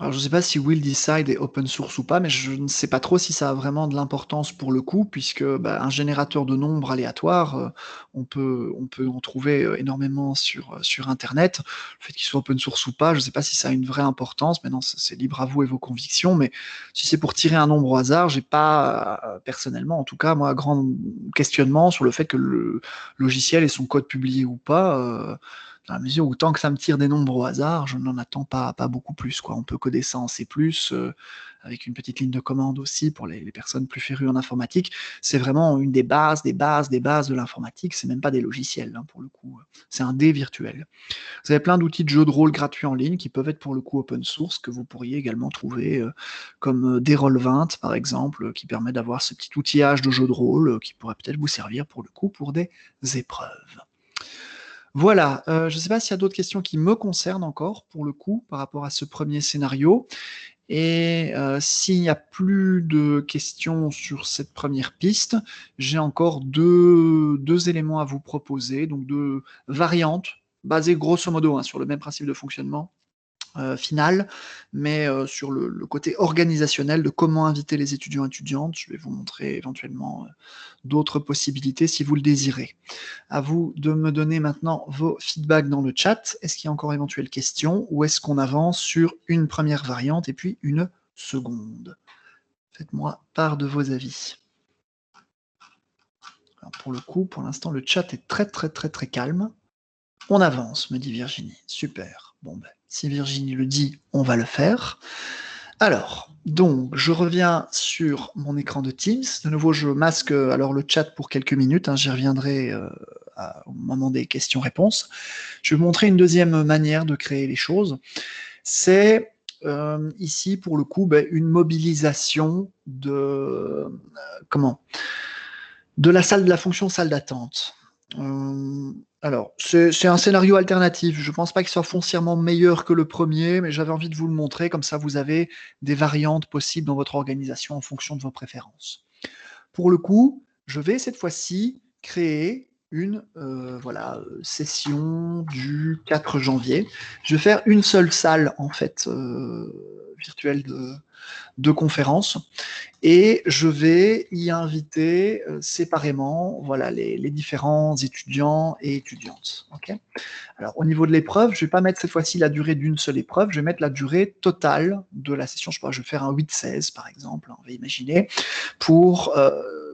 Alors, je ne sais pas si Will Decide est open source ou pas, mais je ne sais pas trop si ça a vraiment de l'importance pour le coup, puisque un générateur de nombres aléatoires, on peut en trouver énormément sur Internet. Le fait qu'il soit open source ou pas, je ne sais pas si ça a une vraie importance. Maintenant, c'est libre à vous et vos convictions, mais si c'est pour tirer un nombre au hasard, j'ai pas, personnellement, en tout cas, moi, grand questionnement sur le fait que le logiciel ait son code publié ou pas. Dans la mesure où tant que ça me tire des nombres au hasard, je n'en attends pas beaucoup plus, quoi. On peut coder ça en C+, avec une petite ligne de commande aussi pour les personnes plus férues en informatique. C'est vraiment une des bases de l'informatique, c'est même pas des logiciels, pour le coup. C'est un dé virtuel. Vous avez plein d'outils de jeux de rôle gratuits en ligne qui peuvent être pour le coup open source, que vous pourriez également trouver comme Roll20 par exemple, qui permet d'avoir ce petit outillage de jeu de rôle qui pourrait peut-être vous servir pour le coup pour des épreuves. Voilà, je ne sais pas s'il y a d'autres questions qui me concernent encore, pour le coup, par rapport à ce premier scénario, et s'il n'y a plus de questions sur cette première piste, j'ai encore deux éléments à vous proposer, donc 2 variantes basées grosso modo, sur le même principe de fonctionnement, finale, mais sur le côté organisationnel de comment inviter les étudiants et étudiantes. Je vais vous montrer éventuellement d'autres possibilités si vous le désirez. À vous de me donner maintenant vos feedbacks dans le chat. Est-ce qu'il y a encore éventuelles questions ou est-ce qu'on avance sur une première variante et puis une seconde? Faites-moi part de vos avis. Alors pour le coup, pour l'instant, le chat est très calme. On avance, me dit Virginie. Super. Bon, si Virginie le dit, on va le faire. Alors, donc, je reviens sur mon écran de Teams. De nouveau, je masque alors le chat pour quelques minutes. J'y reviendrai au moment des questions-réponses. Je vais vous montrer une deuxième manière de créer les choses. C'est ici, pour le coup, une mobilisation de la fonction salle d'attente. Alors, c'est un scénario alternatif. Je ne pense pas qu'il soit foncièrement meilleur que le premier, mais j'avais envie de vous le montrer, comme ça vous avez des variantes possibles dans votre organisation en fonction de vos préférences. Pour le coup, je vais cette fois-ci créer une voilà, session du 4 janvier. Je vais faire une seule salle en fait virtuelle de conférence et je vais y inviter séparément voilà, les différents étudiants et étudiantes. Okay, alors, au niveau de l'épreuve, je ne vais pas mettre cette fois-ci la durée d'une seule épreuve, je vais mettre la durée totale de la session. Je sais pas, je vais faire un 8-16 par exemple, on va imaginer, pour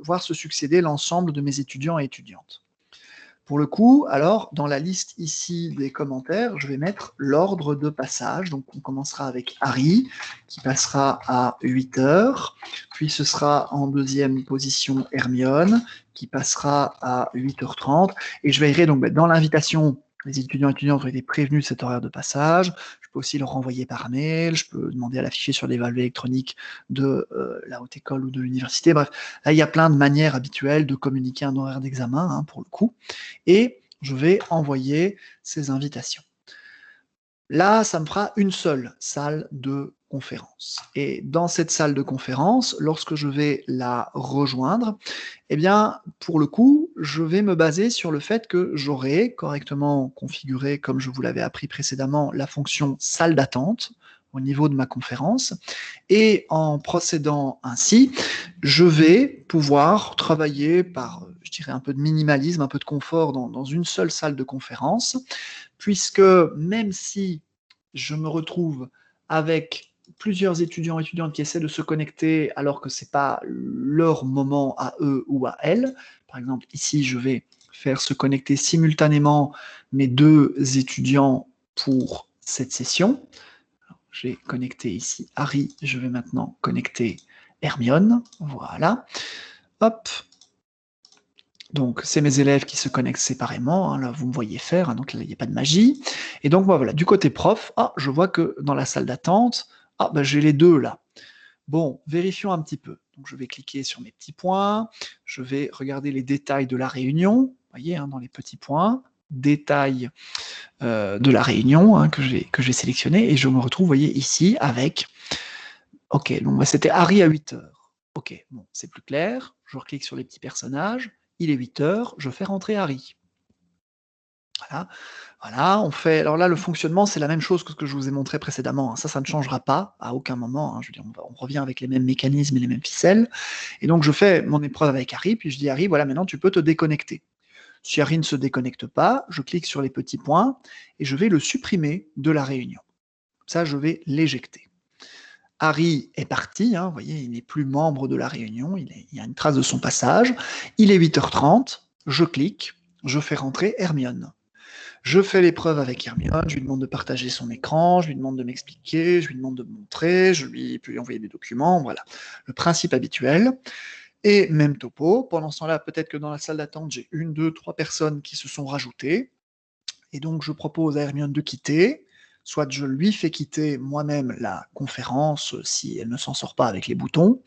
voir se succéder l'ensemble de mes étudiants et étudiantes. Pour le coup, alors, dans la liste ici des commentaires, je vais mettre l'ordre de passage. Donc, on commencera avec Harry, qui passera à 8 heures. Puis, ce sera en deuxième position Hermione, qui passera à 8h30. Et je veillerai donc dans l'invitation, les étudiants et étudiantes ont été prévenus de cet horaire de passage. Je peux aussi leur renvoyer par mail. Je peux demander à l'afficher sur les valves électroniques de la haute école ou de l'université. Bref, là, il y a plein de manières habituelles de communiquer un horaire d'examen, hein, pour le coup. Et je vais envoyer ces invitations. Là, ça me fera une seule salle de conférence. Et dans cette salle de conférence, lorsque je vais la rejoindre, eh bien, pour le coup, je vais me baser sur le fait que j'aurai correctement configuré, comme je vous l'avais appris précédemment, la fonction salle d'attente au niveau de ma conférence. Et en procédant ainsi, je vais pouvoir travailler par, je dirais, un peu de minimalisme, un peu de confort dans une seule salle de conférence, puisque même si je me retrouve avec plusieurs étudiants et étudiantes qui essaient de se connecter alors que ce n'est pas leur moment à eux ou à elles, par exemple ici je vais faire se connecter simultanément mes deux étudiants pour cette session. J'ai connecté ici Harry, je vais maintenant connecter Hermione, voilà. Hop, donc, c'est mes élèves qui se connectent séparément, hein, là vous me voyez faire, hein, donc là il n'y a pas de magie. Et donc moi, voilà, du côté prof, ah, je vois que dans la salle d'attente, ah, ben, j'ai les deux là. Bon, vérifions un petit peu. Donc je vais cliquer sur mes petits points, je vais regarder les détails de la réunion, vous voyez, hein, dans les petits points, détails de la réunion, hein, que j'ai sélectionné, et je me retrouve, vous voyez, ici avec, ok, donc bah, c'était Harry à 8 heures. Ok, bon, c'est plus clair, je reclique sur les petits personnages, il est 8 heures, je fais rentrer Harry. Voilà, voilà, on fait. Alors là, le fonctionnement, c'est la même chose que ce que je vous ai montré précédemment, hein. Ça ne changera pas à aucun moment, hein. Je veux dire, on revient avec les mêmes mécanismes et les mêmes ficelles. Et donc, je fais mon épreuve avec Harry, puis je dis Harry, voilà, maintenant tu peux te déconnecter. Si Harry ne se déconnecte pas, je clique sur les petits points et je vais le supprimer de la réunion. Ça, je vais l'éjecter. Harry est parti, hein, vous voyez, il n'est plus membre de la réunion, il y a une trace de son passage. Il est 8h30, je clique, je fais rentrer Hermione. Je fais l'épreuve avec Hermione, je lui demande de partager son écran, je lui demande de m'expliquer, je lui demande de me montrer, je lui peux lui envoyer des documents, voilà. Le principe habituel. Et même topo, pendant ce temps-là, peut-être que dans la salle d'attente, j'ai une, deux, trois personnes qui se sont rajoutées. Et donc, je propose à Hermione de quitter, soit je lui fais quitter moi-même la conférence si elle ne s'en sort pas avec les boutons.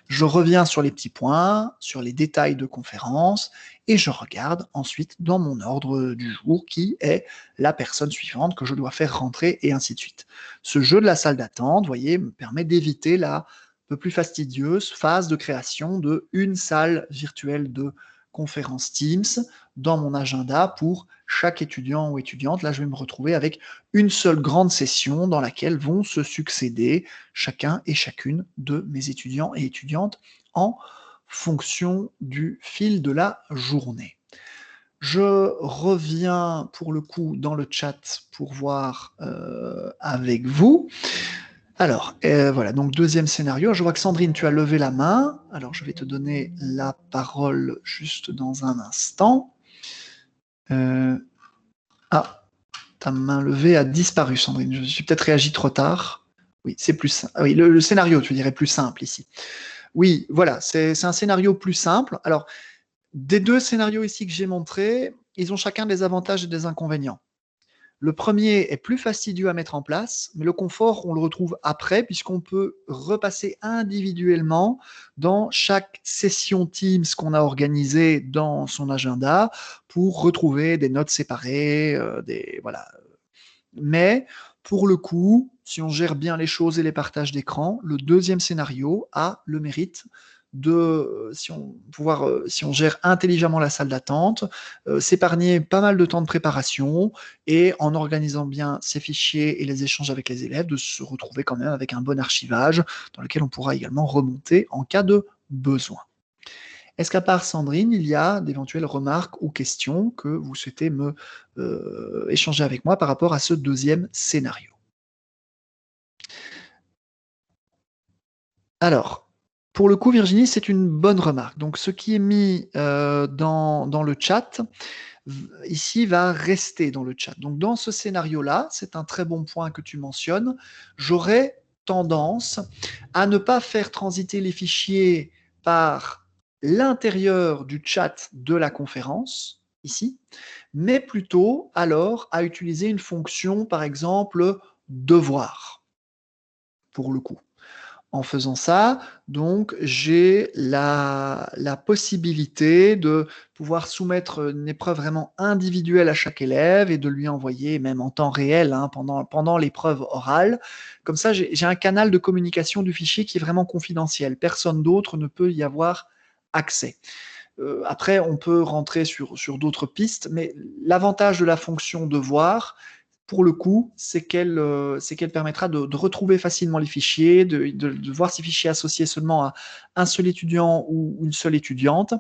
Je reviens sur les petits points, sur les détails de conférence, et je regarde ensuite dans mon ordre du jour qui est la personne suivante que je dois faire rentrer, et ainsi de suite. Ce jeu de la salle d'attente, vous voyez, me permet d'éviter la un peu plus fastidieuse phase de création de une salle virtuelle de conférence Teams dans mon agenda pour chaque étudiant ou étudiante. Là, je vais me retrouver avec une seule grande session dans laquelle vont se succéder chacun et chacune de mes étudiants et étudiantes en fonction du fil de la journée. Je reviens pour le coup dans le chat pour voir avec vous. Alors, voilà, donc deuxième scénario. Je vois que Sandrine, tu as levé la main. Alors, je vais te donner la parole juste dans un instant. Ah, ta main levée a disparu, Sandrine. Je suis peut-être réagi trop tard. Oui, c'est plus simple. Ah oui, le scénario, tu dirais plus simple ici. Oui, voilà, c'est un scénario plus simple. Alors, des deux scénarios ici que j'ai montrés, ils ont chacun des avantages et des inconvénients. Le premier est plus fastidieux à mettre en place, mais le confort, on le retrouve après, puisqu'on peut repasser individuellement dans chaque session Teams qu'on a organisée dans son agenda pour retrouver des notes séparées, voilà. Mais pour le coup, si on gère bien les choses et les partages d'écran, le deuxième scénario a le mérite de, si on gère intelligemment la salle d'attente, s'épargner pas mal de temps de préparation et en organisant bien ses fichiers et les échanges avec les élèves, de se retrouver quand même avec un bon archivage dans lequel on pourra également remonter en cas de besoin. Est-ce qu'à part Sandrine, il y a d'éventuelles remarques ou questions que vous souhaitez me échanger avec moi par rapport à ce deuxième scénario? Alors, pour le coup, Virginie, c'est une bonne remarque. Donc, ce qui est mis dans le chat, ici, va rester dans le chat. Donc, dans ce scénario-là, c'est un très bon point que tu mentionnes, j'aurais tendance à ne pas faire transiter les fichiers par l'intérieur du chat de la conférence, ici, mais plutôt alors à utiliser une fonction, par exemple, devoir, pour le coup. En faisant ça, donc j'ai la possibilité de pouvoir soumettre une épreuve vraiment individuelle à chaque élève et de lui envoyer, même en temps réel, hein, pendant l'épreuve orale. Comme ça, j'ai un canal de communication du fichier qui est vraiment confidentiel. Personne d'autre ne peut y avoir accès. Après, on peut rentrer sur d'autres pistes, mais l'avantage de la fonction devoir, pour le coup, c'est qu'elle permettra de retrouver facilement les fichiers, de voir ces fichiers associés seulement à un seul étudiant ou une seule étudiante,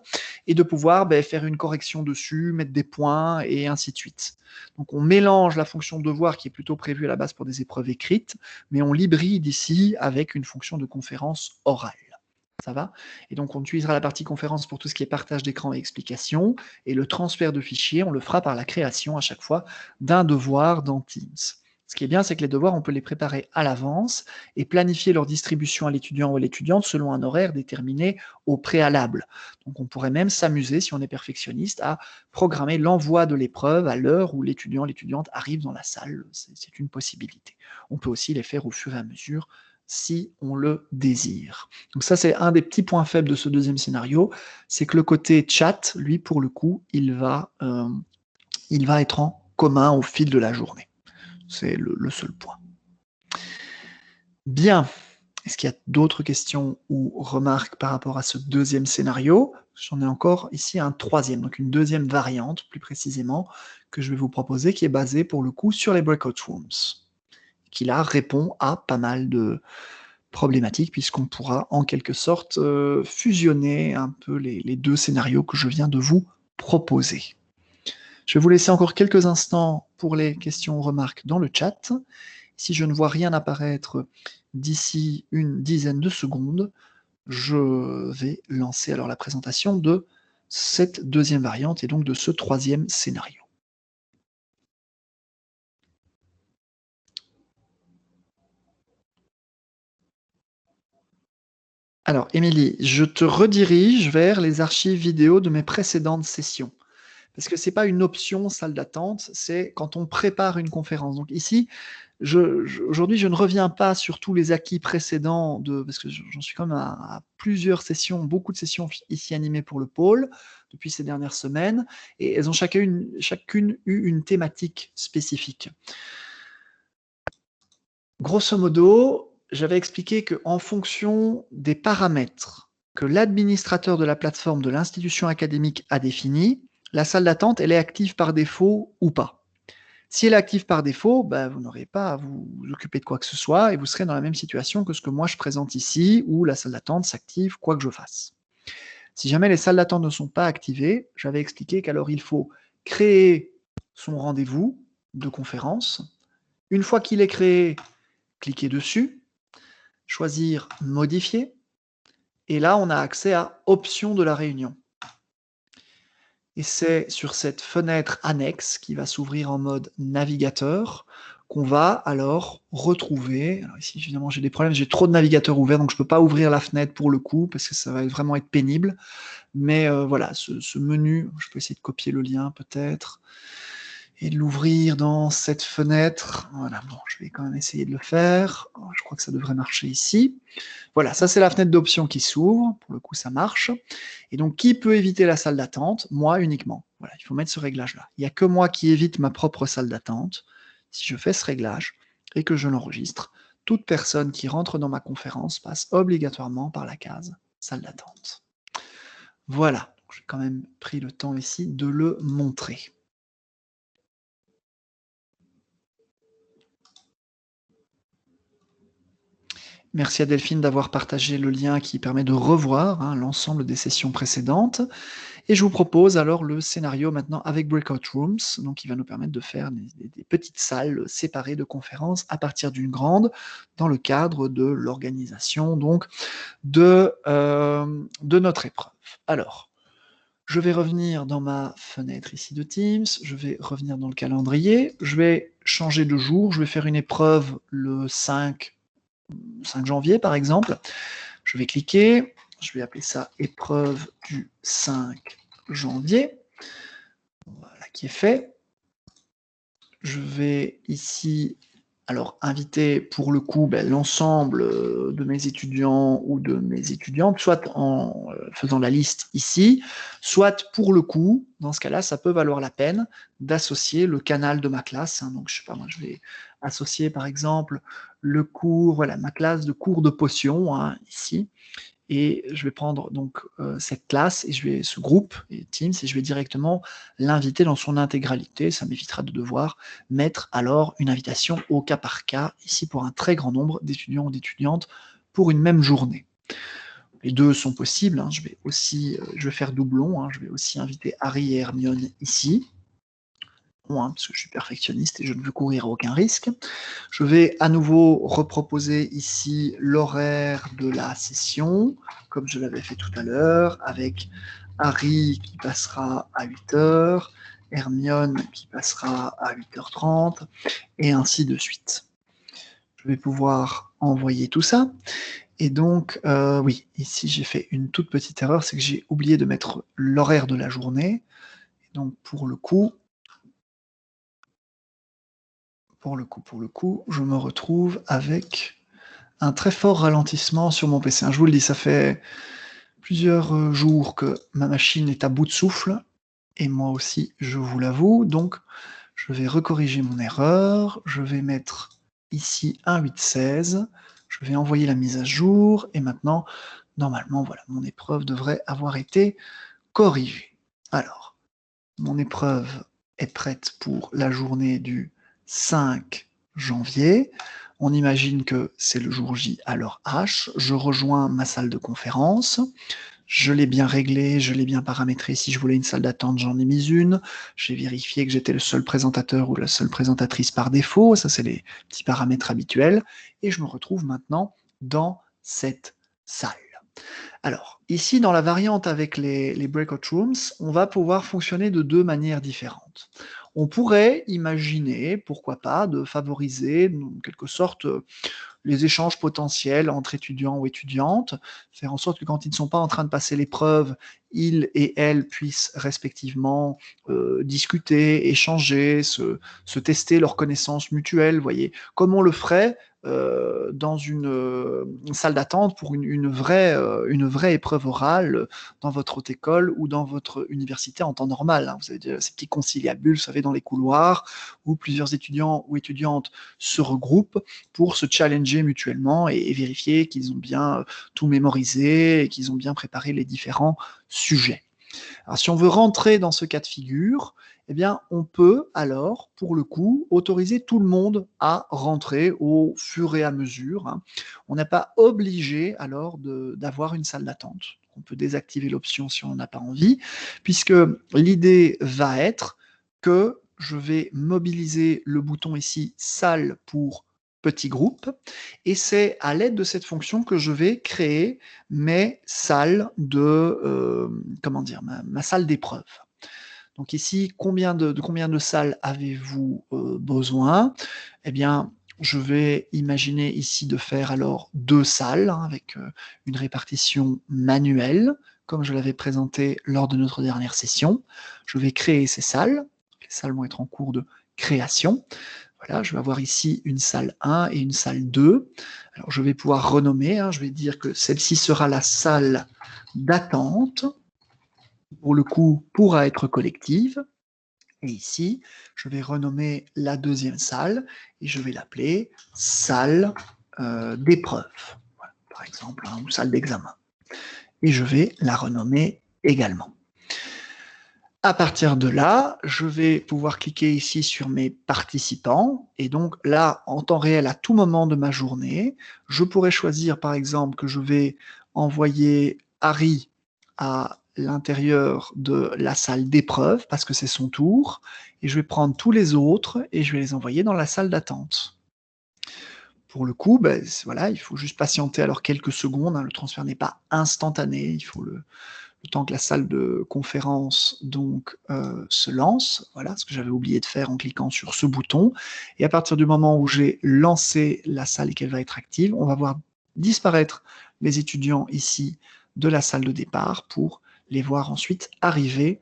et de pouvoir faire une correction dessus, mettre des points, et ainsi de suite. Donc on mélange la fonction devoir qui est plutôt prévue à la base pour des épreuves écrites, mais on l'hybride ici avec une fonction de conférence orale. Ça va? Et donc on utilisera la partie conférence pour tout ce qui est partage d'écran et explication, et le transfert de fichiers, on le fera par la création à chaque fois d'un devoir dans Teams. Ce qui est bien, c'est que les devoirs, on peut les préparer à l'avance et planifier leur distribution à l'étudiant ou à l'étudiante selon un horaire déterminé au préalable. Donc on pourrait même s'amuser, si on est perfectionniste, à programmer l'envoi de l'épreuve à l'heure où l'étudiant ou l'étudiante arrive dans la salle. C'est une possibilité. On peut aussi les faire au fur et à mesure si on le désire. Donc ça, c'est un des petits points faibles de ce deuxième scénario, c'est que le côté chat, lui, pour le coup, il va être en commun au fil de la journée. C'est le seul point. Bien. Est-ce qu'il y a d'autres questions ou remarques par rapport à ce deuxième scénario? J'en ai encore ici un troisième, donc une deuxième variante, plus précisément, que je vais vous proposer, qui est basée pour le coup sur les breakout rooms, qui là répond à pas mal de problématiques, puisqu'on pourra en quelque sorte fusionner un peu les deux scénarios que je viens de vous proposer. Je vais vous laisser encore quelques instants pour les questions ou remarques dans le chat. Si je ne vois rien apparaître d'ici une dizaine de secondes, je vais lancer alors la présentation de cette deuxième variante et donc de ce troisième scénario. Alors, Émilie, je te redirige vers les archives vidéo de mes précédentes sessions. Parce que ce n'est pas une option salle d'attente, c'est quand on prépare une conférence. Donc ici, aujourd'hui, je ne reviens pas sur tous les acquis précédents, parce que j'en suis quand même à plusieurs sessions, beaucoup de sessions ici animées pour le pôle depuis ces dernières semaines, et elles ont chacune eu une thématique spécifique. Grosso modo, j'avais expliqué qu'en fonction des paramètres que l'administrateur de la plateforme de l'institution académique a définis, la salle d'attente, elle est active par défaut ou pas. Si elle est active par défaut, vous n'aurez pas à vous occuper de quoi que ce soit et vous serez dans la même situation que ce que moi je présente ici, où la salle d'attente s'active quoi que je fasse. Si jamais les salles d'attente ne sont pas activées, j'avais expliqué qu'alors il faut créer son rendez-vous de conférence. Une fois qu'il est créé, cliquer dessus, choisir modifier, et là on a accès à options de la réunion. Et c'est sur cette fenêtre annexe qui va s'ouvrir en mode navigateur qu'on va alors retrouver. Alors ici, évidemment, j'ai des problèmes, j'ai trop de navigateurs ouverts, donc je ne peux pas ouvrir la fenêtre pour le coup, parce que ça va vraiment être pénible. Mais voilà, ce menu, je peux essayer de copier le lien peut-être. et de l'ouvrir dans cette fenêtre. Voilà, bon, je vais quand même essayer de le faire. Je crois que ça devrait marcher ici. Voilà, ça c'est la fenêtre d'options qui s'ouvre. Pour le coup, ça marche. Et donc, qui peut éviter la salle d'attente? Moi uniquement. Voilà, il faut mettre ce réglage-là. Il n'y a que moi qui évite ma propre salle d'attente. Si je fais ce réglage et que je l'enregistre, toute personne qui rentre dans ma conférence passe obligatoirement par la case salle d'attente. Voilà, j'ai quand même pris le temps ici de le montrer. Merci à Delphine d'avoir partagé le lien qui permet de revoir l'ensemble des sessions précédentes. Et je vous propose alors le scénario maintenant avec Breakout Rooms, donc qui va nous permettre de faire des petites salles séparées de conférences à partir d'une grande, dans le cadre de l'organisation donc de notre épreuve. Alors, je vais revenir dans ma fenêtre ici de Teams, je vais revenir dans le calendrier, je vais changer de jour, je vais faire une épreuve le 5 janvier par exemple. Je vais cliquer, je vais appeler ça épreuve du 5 janvier. Voilà qui est fait. Je vais ici alors inviter pour le coup l'ensemble de mes étudiants ou de mes étudiantes, soit en faisant la liste ici, soit pour le coup, dans ce cas-là, ça peut valoir la peine d'associer le canal de ma classe. Donc je sais pas, moi je vais associer par exemple le cours, voilà, ma classe de cours de potions ici. Et je vais prendre donc cette classe et ce groupe et Teams et je vais directement l'inviter dans son intégralité. Ça m'évitera de devoir mettre alors une invitation au cas par cas, ici pour un très grand nombre d'étudiants ou d'étudiantes pour une même journée. Les deux sont possibles. Je vais aussi, je vais faire doublon. Je vais aussi inviter Harry et Hermione ici. Parce que je suis perfectionniste et je ne veux courir aucun risque. Je vais à nouveau reproposer ici l'horaire de la session, comme je l'avais fait tout à l'heure, avec Harry qui passera à 8h, Hermione qui passera à 8h30, et ainsi de suite. Je vais pouvoir envoyer tout ça. Et donc, oui, ici j'ai fait une toute petite erreur, c'est que j'ai oublié de mettre l'horaire de la journée. Et donc, pour le coup, je me retrouve avec un très fort ralentissement sur mon PC. Je vous le dis, ça fait plusieurs jours que ma machine est à bout de souffle, et moi aussi, je vous l'avoue. Donc, je vais recorriger mon erreur, je vais mettre ici un 8.16, je vais envoyer la mise à jour, et maintenant, normalement, voilà, mon épreuve devrait avoir été corrigée. Alors, mon épreuve est prête pour la journée du 5 janvier. On imagine que c'est le jour J à l'heure H. Je rejoins ma salle de conférence. Je l'ai bien réglé, je l'ai bien paramétré. Si je voulais une salle d'attente, j'en ai mis une. J'ai vérifié que j'étais le seul présentateur ou la seule présentatrice par défaut. Ça, c'est les petits paramètres habituels. Et je me retrouve maintenant dans cette salle. Alors, ici, dans la variante avec les breakout rooms, on va pouvoir fonctionner de deux manières différentes. On pourrait imaginer, pourquoi pas, de favoriser, en quelque sorte, les échanges potentiels entre étudiants ou étudiantes, faire en sorte que quand ils ne sont pas en train de passer l'épreuve, ils et elles puissent respectivement discuter, échanger, se tester leurs connaissances mutuelles, voyez, comme on le ferait dans une salle d'attente pour une vraie épreuve orale dans votre haute école ou dans votre université en temps normal. Vous avez ces petits conciliabules, vous savez, dans les couloirs, où plusieurs étudiants ou étudiantes se regroupent pour se challenger mutuellement et vérifier qu'ils ont bien tout mémorisé et qu'ils ont bien préparé les différents sujets. Alors, si on veut rentrer dans ce cas de figure, eh bien, on peut alors, pour le coup, autoriser tout le monde à rentrer au fur et à mesure. On n'est pas obligé alors d'avoir une salle d'attente. On peut désactiver l'option si on n'a pas envie, puisque l'idée va être que je vais mobiliser le bouton ici « Salle » pour petit groupe, et c'est à l'aide de cette fonction que je vais créer mes salles ma salle d'épreuve. Donc ici, combien de salles avez-vous besoin? Eh bien, je vais imaginer ici de faire alors 2 salles avec une répartition manuelle, comme je l'avais présenté lors de notre dernière session. Je vais créer ces salles. salles vont être en cours de création. Voilà, je vais avoir ici une salle 1 et une salle 2. Alors, je vais pouvoir renommer, hein, je vais dire que celle-ci sera la salle d'attente, pour le coup, pourra être collective. Et ici, je vais renommer la deuxième salle et je vais l'appeler salle d'épreuve, voilà, par exemple, hein, ou salle d'examen. Et je vais la renommer également. À partir de là, je vais pouvoir cliquer ici sur mes participants et donc là, en temps réel, à tout moment de ma journée, je pourrais choisir par exemple que je vais envoyer Harry à l'intérieur de la salle d'épreuve parce que c'est son tour et je vais prendre tous les autres et je vais les envoyer dans la salle d'attente. Pour le coup, ben, voilà, il faut juste patienter alors quelques secondes, hein, le transfert n'est pas instantané, il faut le temps que la salle de conférence donc se lance, voilà ce que j'avais oublié de faire en cliquant sur ce bouton. Et à partir du moment où j'ai lancé la salle et qu'elle va être active, on va voir disparaître les étudiants ici de la salle de départ pour les voir ensuite arriver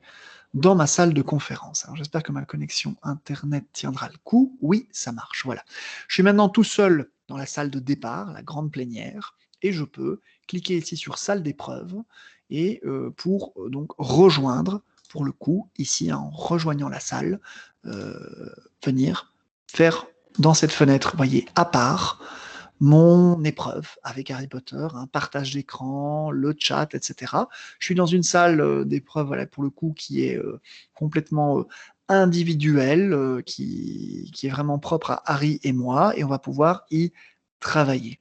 dans ma salle de conférence. Alors j'espère que ma connexion internet tiendra le coup. Oui, ça marche, voilà. Je suis maintenant tout seul dans la salle de départ, la grande plénière, et je peux cliquer ici sur salle d'épreuve et pour donc rejoindre, pour le coup, ici en rejoignant la salle, venir faire dans cette fenêtre, vous voyez, à part, mon épreuve avec Harry Potter, un partage d'écran, le chat, etc. Je suis dans une salle d'épreuve, voilà, pour le coup, qui est complètement individuelle, qui est vraiment propre à Harry et moi, et on va pouvoir y travailler.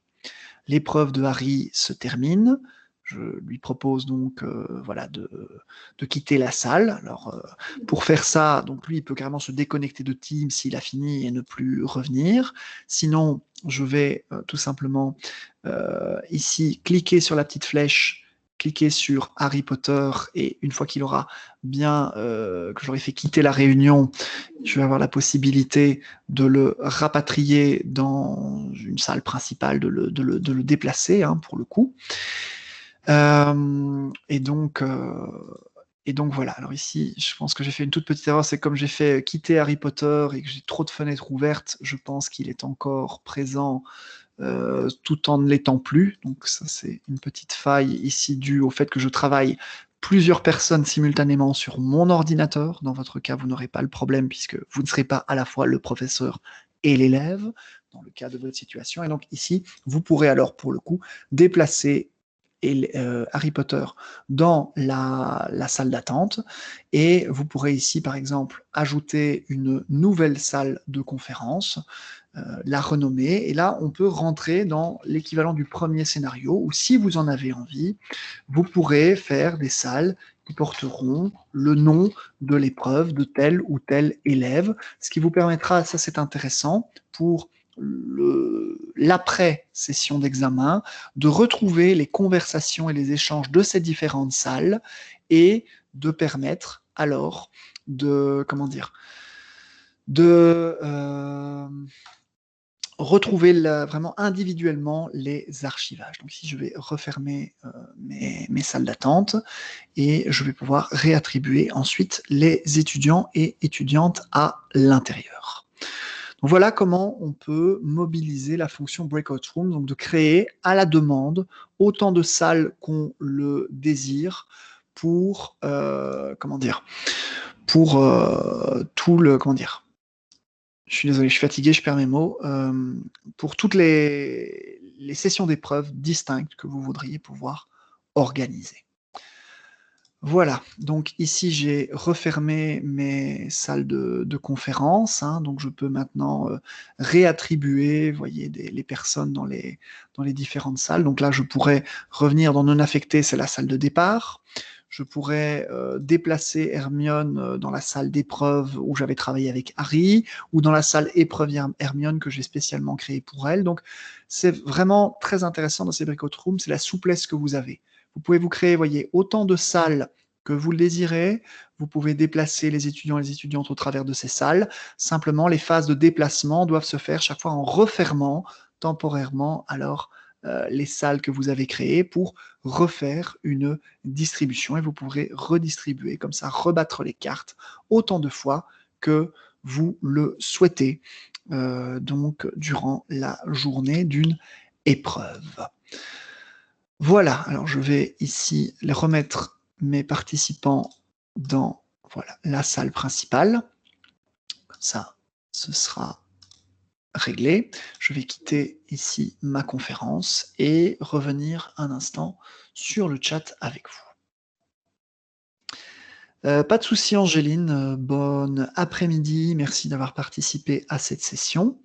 L'épreuve de Harry se termine. Je lui propose donc voilà, de quitter la salle. Alors, pour faire ça, donc lui, il peut carrément se déconnecter de Teams s'il a fini et ne plus revenir. Sinon, je vais tout simplement ici cliquer sur la petite flèche, cliquer sur Harry Potter et une fois qu'il aura bien, que j'aurai fait quitter la réunion, je vais avoir la possibilité de le rapatrier dans une salle principale, de le déplacer hein, pour le coup. Et donc voilà, alors ici, je pense que j'ai fait une toute petite erreur, c'est comme j'ai fait quitter Harry Potter et que j'ai trop de fenêtres ouvertes, je pense qu'il est encore présent tout en ne l'étant plus. Donc ça, c'est une petite faille ici due au fait que je travaille plusieurs personnes simultanément sur mon ordinateur. Dans votre cas, vous n'aurez pas le problème puisque vous ne serez pas à la fois le professeur et l'élève dans le cas de votre situation. Et donc ici, vous pourrez alors pour le coup déplacer Harry Potter dans la salle d'attente et vous pourrez ici par exemple ajouter une nouvelle salle de conférence, la renommer et là on peut rentrer dans l'équivalent du premier scénario où si vous en avez envie, vous pourrez faire des salles qui porteront le nom de l'épreuve de tel ou tel élève, ce qui vous permettra, ça c'est intéressant, pour l'après-session d'examen, de retrouver les conversations et les échanges de ces différentes salles et de permettre alors de, comment dire, de retrouver vraiment individuellement les archivages. Donc ici, je vais refermer mes salles d'attente et je vais pouvoir réattribuer ensuite les étudiants et étudiantes à l'intérieur. Donc voilà comment on peut mobiliser la fonction Breakout Room, donc de créer à la demande autant de salles qu'on le désire pour, comment dire, pour tout le, comment dire, je suis désolé, je suis fatigué, je perds mes mots, pour toutes les sessions d'épreuves distinctes que vous voudriez pouvoir organiser. Voilà, donc ici j'ai refermé mes salles de conférence, hein, donc je peux maintenant réattribuer, vous voyez, les personnes dans les différentes salles. Donc là, je pourrais revenir dans non affecté, c'est la salle de départ. Je pourrais déplacer Hermione dans la salle d'épreuve où j'avais travaillé avec Harry, ou dans la salle épreuve Hermione que j'ai spécialement créée pour elle. Donc c'est vraiment très intéressant dans ces Breakout Rooms, c'est la souplesse que vous avez. Vous pouvez vous créer, voyez, autant de salles que vous le désirez. Vous pouvez déplacer les étudiants et les étudiantes au travers de ces salles. Simplement, les phases de déplacement doivent se faire chaque fois en refermant temporairement alors les salles que vous avez créées pour refaire une distribution et vous pourrez redistribuer comme ça, rebattre les cartes autant de fois que vous le souhaitez, donc durant la journée d'une épreuve. Voilà, alors je vais ici les remettre mes participants dans voilà, la salle principale. Comme ça, ce sera réglé. Je vais quitter ici ma conférence et revenir un instant sur le chat avec vous. Pas de souci Angéline, bon après-midi, merci d'avoir participé à cette session.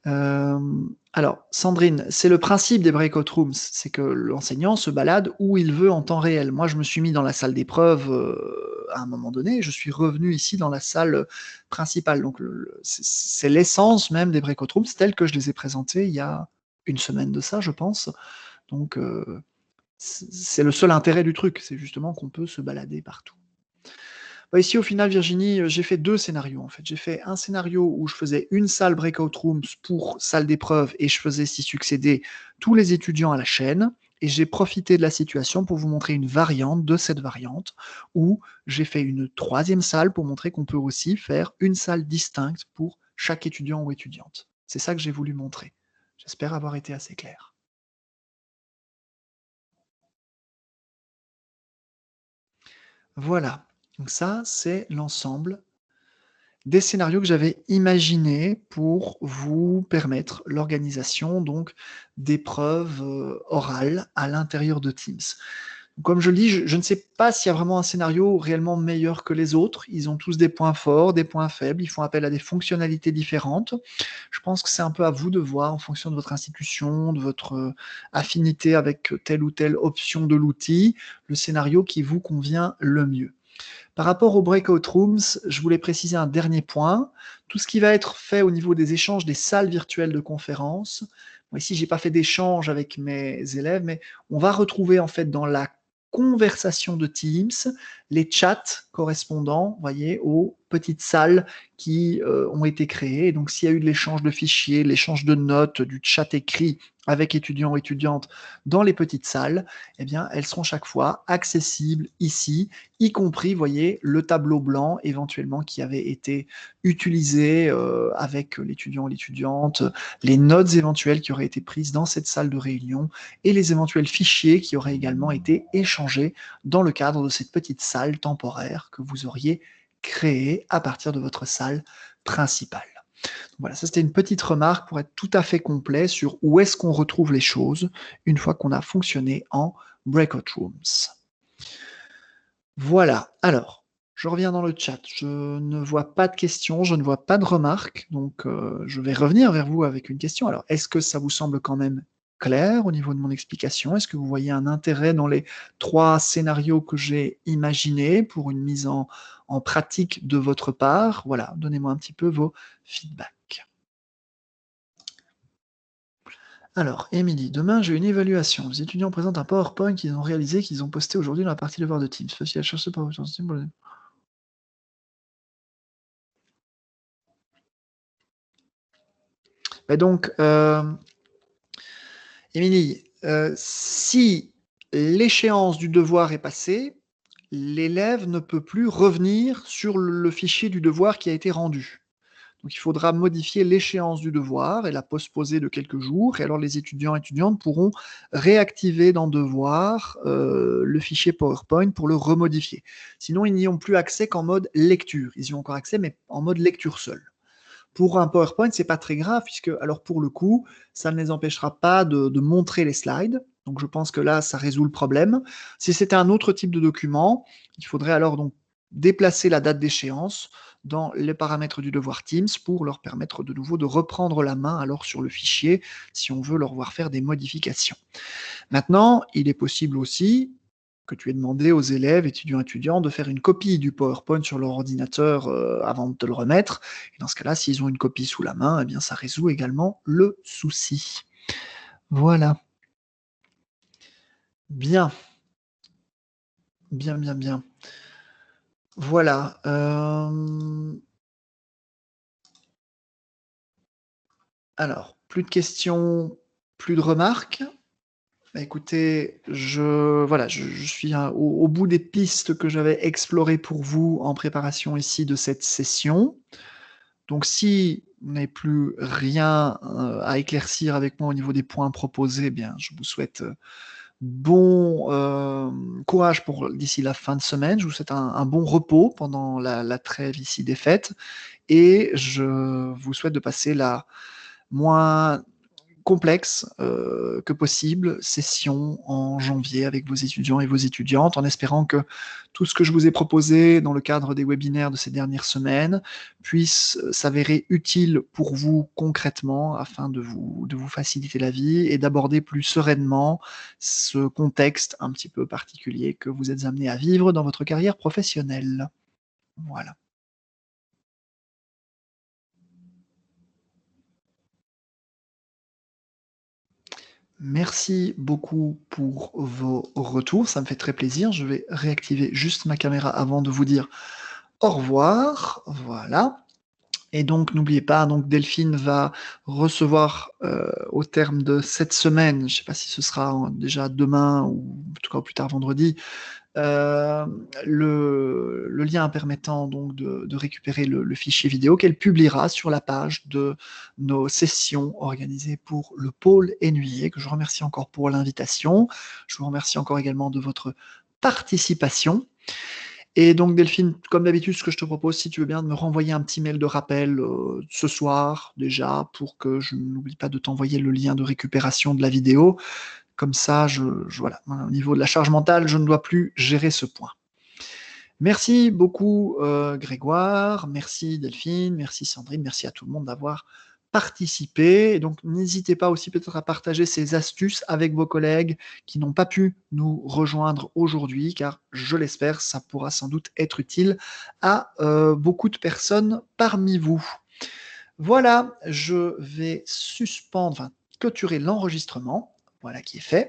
Alors Sandrine, c'est le principe des breakout rooms, c'est que l'enseignant se balade où il veut en temps réel. Moi, je me suis mis dans la salle d'épreuve, à un moment donné, je suis revenu ici dans la salle, principale. Donc c'est l'essence même des breakout rooms tels que je les ai présentés il y a une semaine de ça, je pense. Donc c'est le seul intérêt du truc, c'est justement qu'on peut se balader partout. Bah, ici, au final, Virginie, j'ai fait 2 scénarios, en fait. J'ai fait un scénario où je faisais une salle breakout rooms pour salle d'épreuve et je faisais s'y succéder tous les étudiants à la chaîne et j'ai profité de la situation pour vous montrer une variante de cette variante où j'ai fait une 3e salle pour montrer qu'on peut aussi faire une salle distincte pour chaque étudiant ou étudiante. C'est ça que j'ai voulu montrer. J'espère avoir été assez clair. Voilà, donc ça, c'est l'ensemble des scénarios que j'avais imaginés pour vous permettre l'organisation donc d'épreuves, orales à l'intérieur de Teams. Comme je le dis, je ne sais pas s'il y a vraiment un scénario réellement meilleur que les autres. Ils ont tous des points forts, des points faibles, ils font appel à des fonctionnalités différentes. Je pense que c'est un peu à vous de voir en fonction de votre institution, de votre, affinité avec telle ou telle option de l'outil, le scénario qui vous convient le mieux. Par rapport aux breakout rooms, je voulais préciser un dernier point. Tout ce qui va être fait au niveau des échanges des salles virtuelles de conférence. Moi, ici, j'ai pas fait d'échange avec mes élèves, mais on va retrouver en fait dans la conversation de Teams les chats correspondants, voyez, aux petites salles qui ont été créées. Et donc, s'il y a eu de l'échange de fichiers, l'échange de notes, du chat écrit avec étudiants ou étudiantes dans les petites salles, eh bien, elles seront chaque fois accessibles ici, y compris, voyez, le tableau blanc éventuellement qui avait été utilisé avec l'étudiant ou l'étudiante, les notes éventuelles qui auraient été prises dans cette salle de réunion et les éventuels fichiers qui auraient également été échangés dans le cadre de cette petite salle temporaire que vous auriez créée à partir de votre salle principale. Voilà, ça c'était une petite remarque pour être tout à fait complet sur où est-ce qu'on retrouve les choses une fois qu'on a fonctionné en breakout rooms. Voilà, alors, je reviens dans le chat. Je ne vois pas de questions, je ne vois pas de remarques, donc je vais revenir vers vous avec une question. Alors, est-ce que ça vous semble quand même clair au niveau de mon explication? Est-ce que vous voyez un intérêt dans les 3 scénarios que j'ai imaginés pour une mise en pratique de votre part? Voilà, donnez-moi un petit peu vos feedbacks. Alors, Émilie, demain j'ai une évaluation. Les étudiants présentent un PowerPoint qu'ils ont réalisé, qu'ils ont posté aujourd'hui dans la partie devoir de Teams. Facile à chercher par Et donc, Émilie, si l'échéance du devoir est passée, l'élève ne peut plus revenir sur le fichier du devoir qui a été rendu. Donc il faudra modifier l'échéance du devoir et la postposer de quelques jours. Et alors les étudiants et étudiantes pourront réactiver dans Devoir le fichier PowerPoint pour le remodifier. Sinon, ils n'y ont plus accès qu'en mode lecture. Ils y ont encore accès, mais en mode lecture seule. Pour un PowerPoint, c'est pas très grave, puisque, alors pour le coup, ça ne les empêchera pas de montrer les slides. Donc je pense que là, ça résout le problème. Si c'était un autre type de document, il faudrait alors donc déplacer la date d'échéance dans les paramètres du devoir Teams pour leur permettre de nouveau de reprendre la main alors sur le fichier si on veut leur voir faire des modifications. Maintenant, il est possible aussi que tu aies demandé aux élèves, étudiants, étudiants, de faire une copie du PowerPoint sur leur ordinateur avant de te le remettre. Et dans ce cas-là, s'ils ont une copie sous la main, eh bien, ça résout également le souci. Voilà. Bien. Bien, bien, bien. Voilà. Alors, plus de questions, plus de remarques. Bah, écoutez, je suis au bout des pistes que j'avais explorées pour vous en préparation ici de cette session. Donc si vous n'avez plus rien, à éclaircir avec moi au niveau des points proposés, eh bien, je vous souhaite, bon, courage pour d'ici la fin de semaine. Je vous souhaite un bon repos pendant la trêve ici des fêtes et je vous souhaite de passer la moins complexe, que possible, session en janvier avec vos étudiants et vos étudiantes, en espérant que tout ce que je vous ai proposé dans le cadre des webinaires de ces dernières semaines puisse, s'avérer utile pour vous concrètement afin de vous faciliter la vie et d'aborder plus sereinement ce contexte un petit peu particulier que vous êtes amenés à vivre dans votre carrière professionnelle. Voilà. Merci beaucoup pour vos retours, ça me fait très plaisir. Je vais réactiver juste ma caméra avant de vous dire au revoir. Voilà. Et donc n'oubliez pas, donc Delphine va recevoir, au terme de cette semaine, je ne sais pas si ce sera déjà demain ou en tout cas au plus tard vendredi, le lien permettant donc de récupérer le fichier vidéo qu'elle publiera sur la page de nos sessions organisées pour le pôle Énuyer, que je remercie encore pour l'invitation. Je vous remercie encore également de votre participation. Et donc Delphine, comme d'habitude, ce que je te propose, si tu veux bien, de me renvoyer un petit mail de rappel, ce soir déjà, pour que je n'oublie pas de t'envoyer le lien de récupération de la vidéo. Comme ça, voilà, au niveau de la charge mentale, je ne dois plus gérer ce point. Merci beaucoup, Grégoire, merci Delphine, merci Sandrine, merci à tout le monde d'avoir participé. Et donc n'hésitez pas aussi peut-être à partager ces astuces avec vos collègues qui n'ont pas pu nous rejoindre aujourd'hui, car je l'espère, ça pourra sans doute être utile à, beaucoup de personnes parmi vous. Voilà, je vais suspendre, enfin clôturer l'enregistrement, voilà qui est fait.